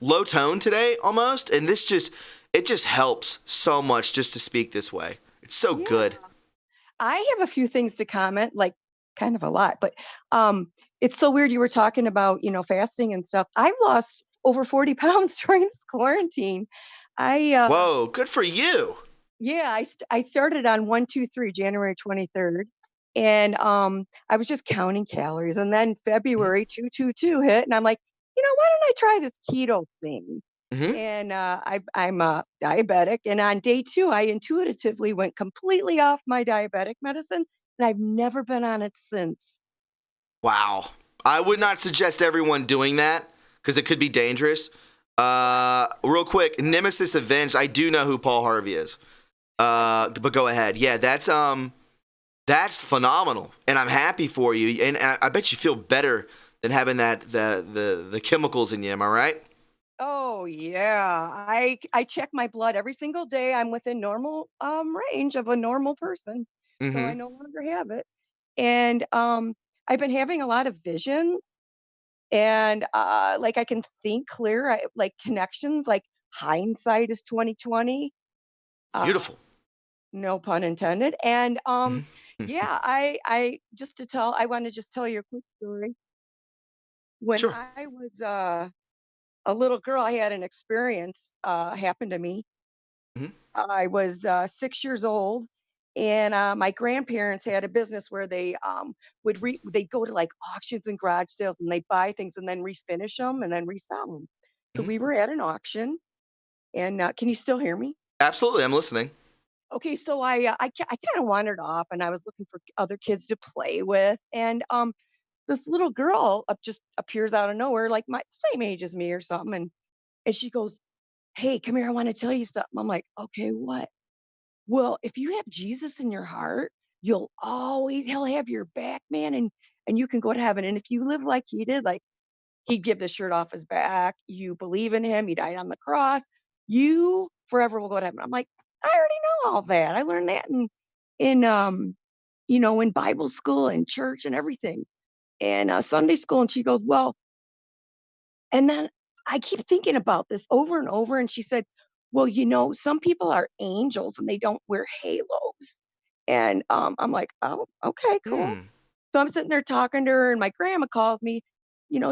Speaker 1: low tone today almost, and it just helps so much just to speak this way. It's so good.
Speaker 8: I have a few things to comment, like kind of a lot, but it's so weird you were talking about, fasting and stuff. I've lost over 40 pounds during this quarantine.
Speaker 1: Whoa, good for you.
Speaker 8: Yeah, I started on 123 January 23rd, and I was just counting calories, and then February 222 hit, and I'm like, why don't I try this keto thing?
Speaker 1: Mm-hmm.
Speaker 8: And I'm diabetic, and on day 2, I intuitively went completely off my diabetic medicine, and I've never been on it since.
Speaker 1: Wow. I would not suggest everyone doing that because it could be dangerous. Real quick, Nemesis Avenged. I do know who Paul Harvey is. But go ahead. Yeah, that's phenomenal, and I'm happy for you. And I bet you feel better than having the chemicals in you. Am I right?
Speaker 8: Oh yeah, I check my blood every single day. I'm within normal range of a normal person, so I
Speaker 1: Mm-hmm.
Speaker 8: no longer have it. And I've been having a lot of visions, and like I can think clear. Like connections, like hindsight is 2020. Uh,
Speaker 1: Beautiful.
Speaker 8: no pun intended. And
Speaker 1: Mm-hmm.
Speaker 8: yeah, I want to just tell you a quick story. When
Speaker 1: Sure.
Speaker 8: I was a little girl, I had an experience happen to me.
Speaker 1: Mm-hmm.
Speaker 8: I was 6 years old, and my grandparents had a business where they they'd go to like auctions and garage sales, and they buy things and then refinish them and then resell them. So
Speaker 1: Mm-hmm.
Speaker 8: we were at an auction, and can you still hear me?
Speaker 1: Absolutely, I'm listening.
Speaker 8: Okay, so I kind of wandered off, and I was looking for other kids to play with, and this little girl just appears out of nowhere, like my same age as me or something, and she goes, "Hey, come here, I want to tell you something." I'm like, "Okay, what?" "Well, if you have Jesus in your heart, he'll have your back, man, and you can go to heaven. And if you live like he did, like he'd give the shirt off his back, you believe in him, he died on the cross, you forever will go to heaven." I'm like, "I already know all that. I learned that in Bible school and church and everything, and Sunday school." And she goes, "Well," and then I keep thinking about this over and over, and she said, "Well, some people are angels and they don't wear halos." And I'm like, "Oh, okay, cool."
Speaker 1: Hmm.
Speaker 8: So I'm sitting there talking to her, and my grandma calls me.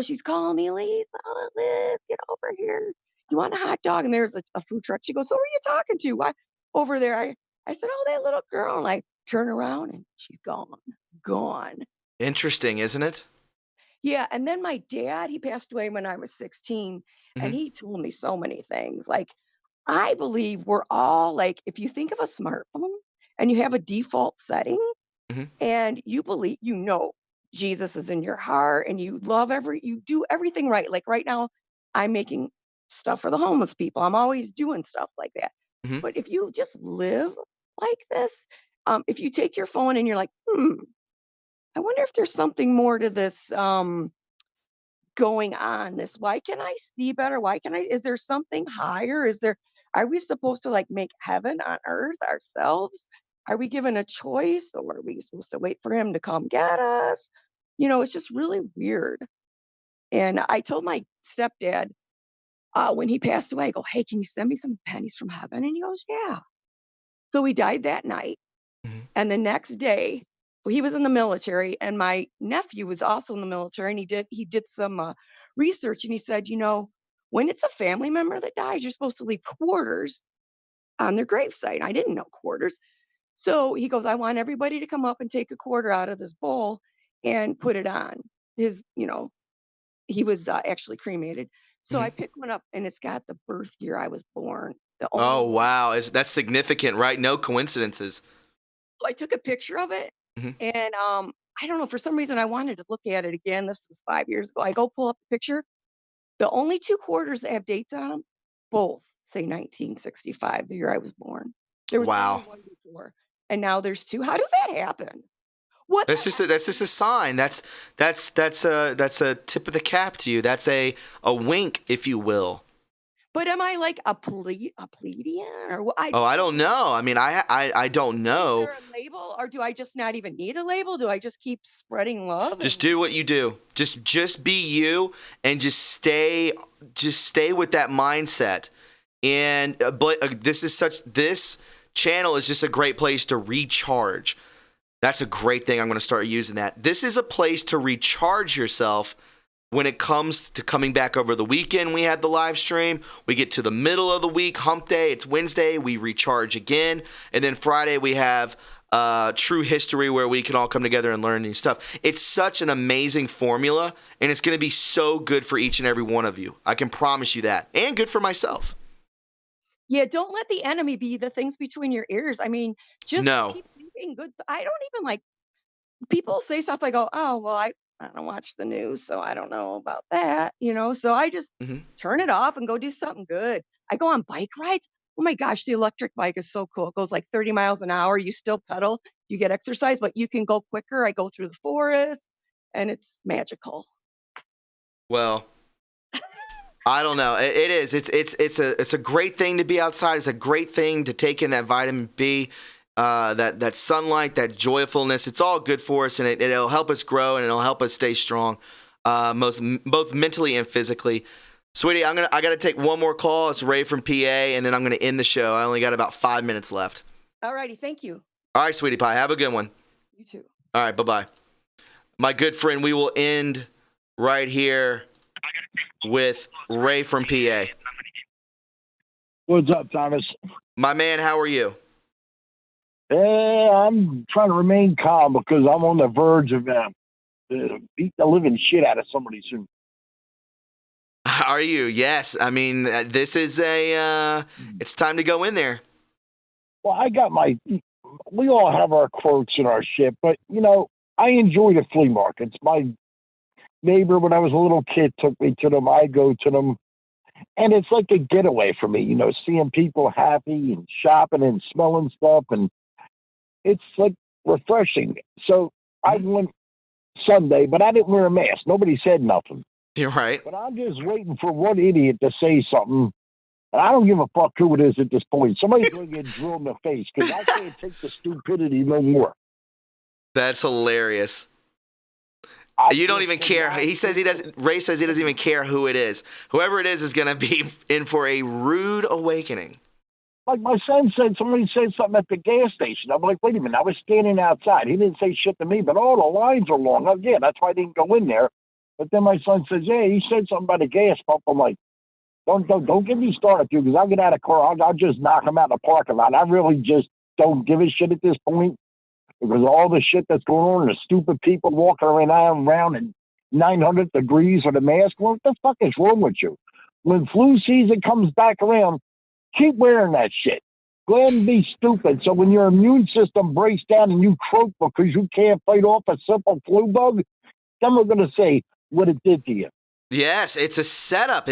Speaker 8: She's calling me, "Lisa, Liz, get over here. You want a hot dog?" And there's a food truck. She goes, "Who are you talking to?" "Why over there?" I said, "Oh, that little girl." And I turn around, and she's gone.
Speaker 1: Interesting, isn't it?
Speaker 8: Yeah, and then my dad, he passed away when I was 16, and
Speaker 1: Mm-hmm.
Speaker 8: he told me so many things. Like, I believe we're all like, if you think of a smartphone and you have a default setting
Speaker 1: Mm-hmm.
Speaker 8: and you believe, Jesus is in your heart and you do everything right. Like right now, I'm making stuff for the homeless people. I'm always doing stuff like that.
Speaker 1: Mm-hmm.
Speaker 8: But if you just live like this, if you take your phone and you're like, I wonder if there's something more to this going on, this, why can I see better, is there something higher, are we supposed to like make heaven on earth ourselves, are we given a choice, or are we supposed to wait for him to come get us? It's just really weird. And I told my stepdad, when he passed away, I go, "Hey, can you send me some pennies from heaven?" And he goes, "Yeah." So he died that night.
Speaker 1: Mm-hmm.
Speaker 8: And the next day, well, he was in the military, and my nephew was also in the military, and he did some research, and he said, when it's a family member that dies, you're supposed to leave quarters on their gravesite. I didn't know quarters, so he goes, "I want everybody to come up and take a quarter out of this bowl, and put it on. His, he was actually cremated. So I picked one up, and it's got the birth year I was born. The only
Speaker 1: Oh,
Speaker 8: one.
Speaker 1: wow. That's significant, right? No coincidences.
Speaker 8: So I took a picture of it,
Speaker 1: Mhm.
Speaker 8: and I don't know, for some reason I wanted to look at it again. This was 5 years ago. I go pull up the picture. The only 2 quarters that have dates on them, both say 1965, the year I was born. There was
Speaker 1: Wow.
Speaker 8: only one before, and now there's 2. How does that happen? What?
Speaker 1: That's just a sign. That's a tip of the cap to you. That's a wink, if you will.
Speaker 8: But am I like a plebeian, or what?
Speaker 1: Oh, I don't know. I mean, I don't
Speaker 8: Is
Speaker 1: know.
Speaker 8: there a label, or do I just not even need a label? Do I just keep spreading love?
Speaker 1: Just do what you do. Just be you, and just stay with that mindset. And this channel is just a great place to recharge. That's a great thing. I'm going to start using that. This is a place to recharge yourself when it comes to coming back over the weekend. We had the live stream. We get to the middle of the week, hump day. It's Wednesday. We recharge again. And then Friday we have True History, where we can all come together and learn new stuff. It's such an amazing formula, and it's going to be so good for each and every one of you. I can promise you that. And good for myself.
Speaker 8: Yeah, don't let the enemy be the things between your ears. I mean, just keep thinking good. I don't even like, people say stuff, I go, oh, well, I don't watch the news, so I don't know about that, so I just turn it off and go do something good. I go on bike rides. Oh my gosh, the electric bike is so cool. It goes like 30 miles an hour. You still pedal, you get exercise, but you can go quicker. I go through the forest, and it's magical.
Speaker 1: Well, I don't know. It is. It's a great thing to be outside. It's a great thing to take in that vitamin B, that sunlight, that joyfulness. It's all good for us, and it'll help us grow, and it'll help us stay strong, both mentally and physically. Sweetie, I got to take one more call. It's Ray from PA, and then I'm going to end the show. I only got about 5 minutes left.
Speaker 8: All righty, thank you.
Speaker 1: All right, sweetie pie, have a good one.
Speaker 8: You too.
Speaker 1: All right, bye-bye. My good friend, we will end right here with Ray from PA.
Speaker 9: What's up, Thomas?
Speaker 1: My man, how are you?
Speaker 9: I'm trying to remain calm because I'm on the verge of beat the living shit out of somebody soon.
Speaker 1: Are you? Yes. I mean, this is it's time to go in there.
Speaker 9: Well, we all have our quirks and our shit, but, I enjoy the flea markets. My neighbor, when I was a little kid, took me to them. I go to them. And it's like a getaway for me, seeing people happy and shopping and smelling stuff. And it's like refreshing. So I went Sunday, but I didn't wear a mask. Nobody said nothing.
Speaker 1: You're right.
Speaker 9: But I'm just waiting for one idiot to say something. And I don't give a fuck who it is at this point. Somebody's going to get drilled in the face because I can't take the stupidity no more.
Speaker 1: That's hilarious. You don't even care. He says he doesn't. Ray says he doesn't even care who it is. Whoever it is going to be in for a rude awakening.
Speaker 9: Like my son said, somebody said something at the gas station. I'm like, wait a minute. I was standing outside. He didn't say shit to me, but all the lines are long. Again, that's why I didn't go in there. But then my son says, yeah, he said something about a gas pump. I'm like, don't get me started, dude, because I'll get out of the car. I'll just knock him out in the parking lot. I really just don't give a shit at this point. Because all the shit that's going on, and the stupid people walking around in 900 degrees with a mask, what the fuck is wrong with you? When flu season comes back around, keep wearing that shit. Go ahead and be stupid. So when your immune system breaks down and you croak because you can't fight off a simple flu bug, then we're going to say what it did to you.
Speaker 1: Yes, it's a setup.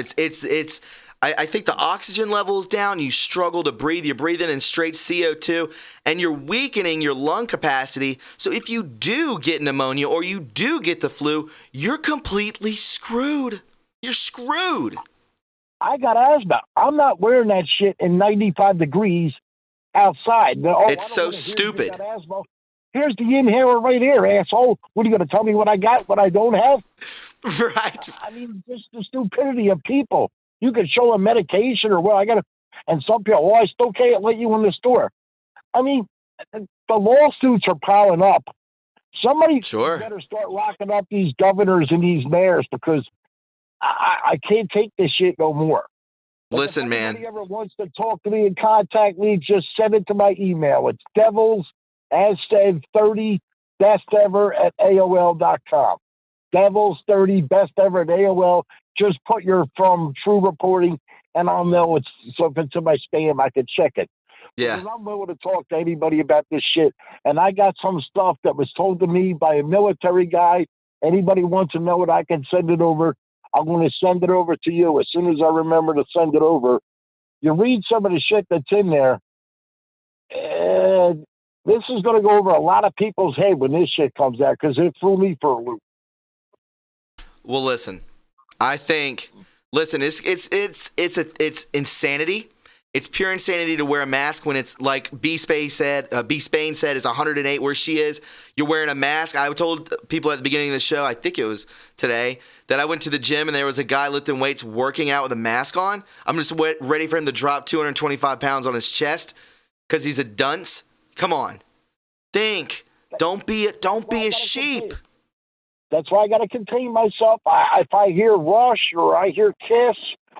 Speaker 1: I think the oxygen level is down. You struggle to breathe. You're breathing in straight CO2, and you're weakening your lung capacity. So if you do get pneumonia or you do get the flu, you're completely screwed. You're screwed.
Speaker 9: I got asthma. I'm not wearing that shit in 95 degrees outside.
Speaker 1: It's so stupid.
Speaker 9: Here's the inhaler right here, asshole. What are you going to tell me what I got, what I don't have?
Speaker 1: Right.
Speaker 9: I mean, just the stupidity of people. You could show them medication or and some people, I still can't let you in the store. I mean, the lawsuits are piling up. Somebody better start locking up these governors and these mayors because I can't take this shit no more.
Speaker 1: Listen, man.
Speaker 9: If anybody ever wants to talk to me and contact me, just send it to my email. It's devils, as said, 30 devilsdirtybestever@AOL.com. Devils30bestever at AOL. Just put your from True Reporting, and I'll know it's, so if it's in my spam, I can check it.
Speaker 1: Yeah.
Speaker 9: Because I'm willing to talk to anybody about this shit. And I got some stuff that was told to me by a military guy. Anybody wants to know it, I can send it over. I'm going to send it over to you as soon as I remember to send it over. You read some of the shit that's in there, and this is going to go over a lot of people's head when this shit comes out, because it threw me for a loop.
Speaker 1: Well, listen, I think, it's insanity. It's pure insanity to wear a mask when it's like B. Spain said it's 108 where she is. You're wearing a mask. I told people at the beginning of the show, I think it was today, that I went to the gym and there was a guy lifting weights working out with a mask on. I'm just ready for him to drop 225 pounds on his chest because he's a dunce. Come on. Think. Don't be a sheep.
Speaker 9: That's why I got to contain myself. If I hear Rush or I hear Kiss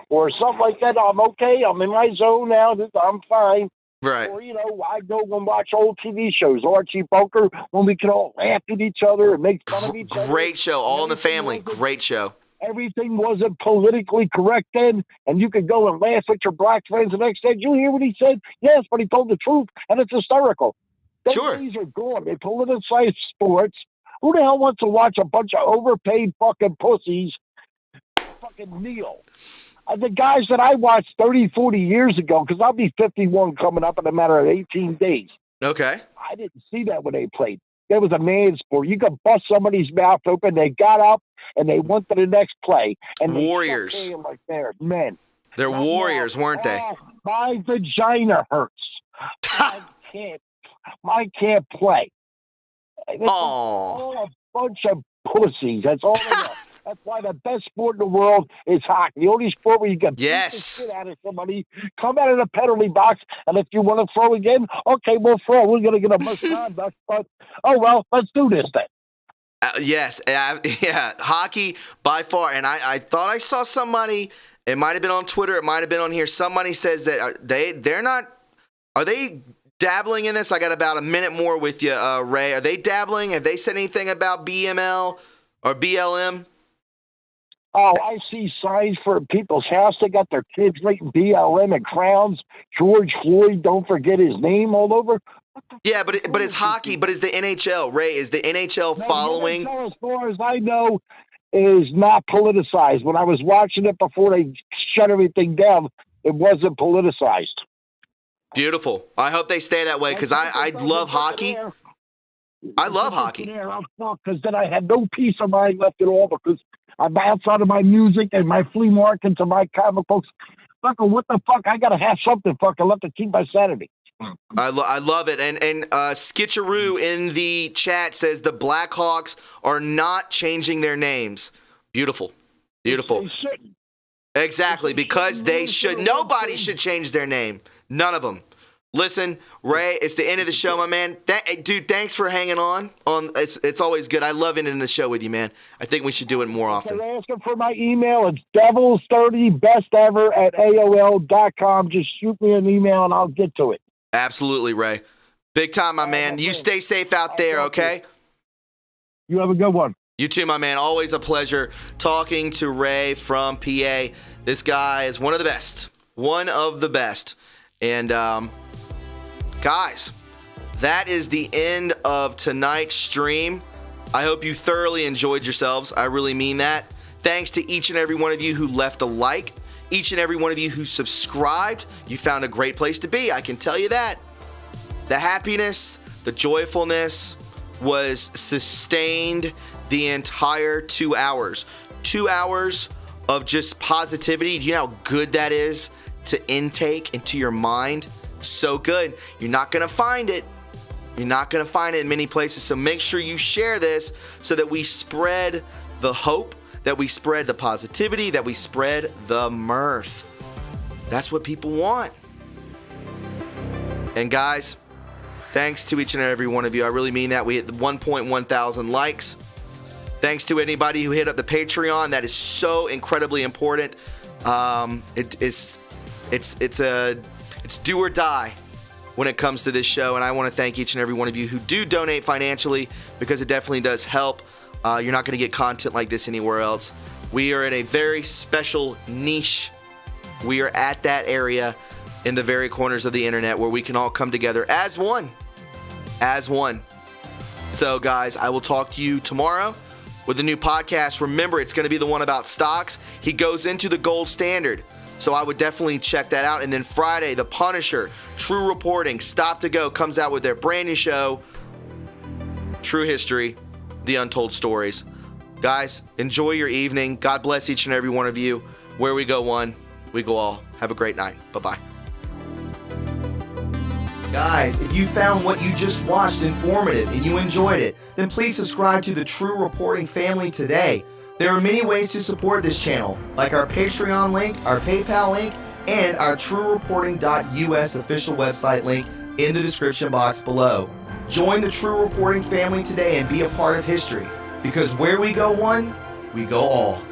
Speaker 9: or something like that, I'm okay. I'm in my zone now. I'm fine.
Speaker 1: Right.
Speaker 9: Or, I go and watch old TV shows, Archie Bunker, when we can all laugh at each other and make fun of each other.
Speaker 1: Great show. All in the Family. Great show.
Speaker 9: Everything wasn't politically correct then, and you could go and laugh at your black friends the next day. Did you hear what he said? Yes, but he told the truth, and it's hysterical. Those days are gone. They politicize sports. Who the hell wants to watch a bunch of overpaid fucking pussies fucking kneel? The guys that I watched 30, 40 years ago, because I'll be 51 coming up in a matter of 18 days.
Speaker 1: Okay.
Speaker 9: I didn't see that when they played. It was a man's sport. You could bust somebody's mouth open. They got up and they went to the next play. And
Speaker 1: Warriors.
Speaker 9: Like they're men.
Speaker 1: They're warriors, weren't they?
Speaker 9: My vagina hurts. I can't play. It's all a bunch of pussies. That's all they are. That's why the best sport in the world is hockey. The only sport where you can beat the shit out of somebody, come out of the penalty box, and if you want to throw again, okay, we'll throw. We're going to get a misconduct, but, oh, well, let's do this then.
Speaker 1: Yes. Yeah. Hockey by far. And I thought I saw somebody, it might have been on Twitter, it might have been on here. Somebody says that they're not, are they dabbling in this? I got about a minute more with you, Ray. Are they dabbling? Have they said anything about BML or BLM?
Speaker 9: Oh, I see signs for people's house. They got their kids writing BLM and crowns. George Floyd, don't forget his name all over.
Speaker 1: Yeah, but it's hockey. But is the NHL, Ray? Is the NHL following?
Speaker 9: The NHL, as far as I know, is not politicized. When I was watching it before they shut everything down, it wasn't politicized.
Speaker 1: Beautiful. I hope they stay that way because I love hockey. I love hockey.
Speaker 9: Because then I had no peace of mind left at all because I'm outside of my music and my flea markets and my comic books. Fucking what the fuck? I gotta have something fucking left to keep my sanity.
Speaker 1: I love it. And Skitcheroo in the chat says the Blackhawks are not changing their names. Beautiful. Beautiful.
Speaker 9: They shouldn't.
Speaker 1: Exactly, because they should. Nobody should change their name. None of them. Listen, Ray, it's the end of the show, my man. Dude, thanks for hanging on. It's always good. I love ending the show with you, man. I think we should do it more often.
Speaker 9: Asking for my email. It's devils30bestever@AOL.com. Just shoot me an email and I'll get to it.
Speaker 1: Absolutely, Ray. Big time, my man. You stay safe out there, okay?
Speaker 9: You have a good one.
Speaker 1: You too, my man. Always a pleasure talking to Ray from PA. This guy is one of the best. One of the best. And, guys, that is the end of tonight's stream. I hope you thoroughly enjoyed yourselves. I really mean that. Thanks to each and every one of you who left a like. Each and every one of you who subscribed. You found a great place to be. I can tell you that. The happiness, the joyfulness was sustained the entire 2 hours. 2 hours of just positivity. Do you know how good that is to intake into your mind? So good. You're not going to find it. You're not going to find it in many places. So make sure you share this so that we spread the hope, that we spread the positivity, that we spread the mirth. That's what people want. And guys, thanks to each and every one of you. I really mean that. We hit 1.1 thousand likes. Thanks to anybody who hit up the Patreon. That is so incredibly important. It's do or die. when it comes to this show. And I want to thank each and every one of you who do donate financially, because it definitely does help. You're not going to get content like this anywhere else. We are in a very special niche. We are at that area in the very corners of the internet where we can all come together as one. As one. So, guys, I will talk to you tomorrow with a new podcast. Remember, it's going to be the one about stocks. He goes into the gold standard. So I would definitely check that out. And then Friday, The Punisher, True Reporting, Stop to Go comes out with their brand new show, True History, The Untold Stories. Guys, enjoy your evening. God bless each and every one of you. Where we go one, we go all. Have a great night. Bye-bye. Guys, if you found what you just watched informative and you enjoyed it, then please subscribe to the True Reporting family today. There are many ways to support this channel, like our Patreon link, our PayPal link, and our TRUreporting.us official website link in the description box below. Join the True Reporting family today and be a part of history, because where we go one, we go all.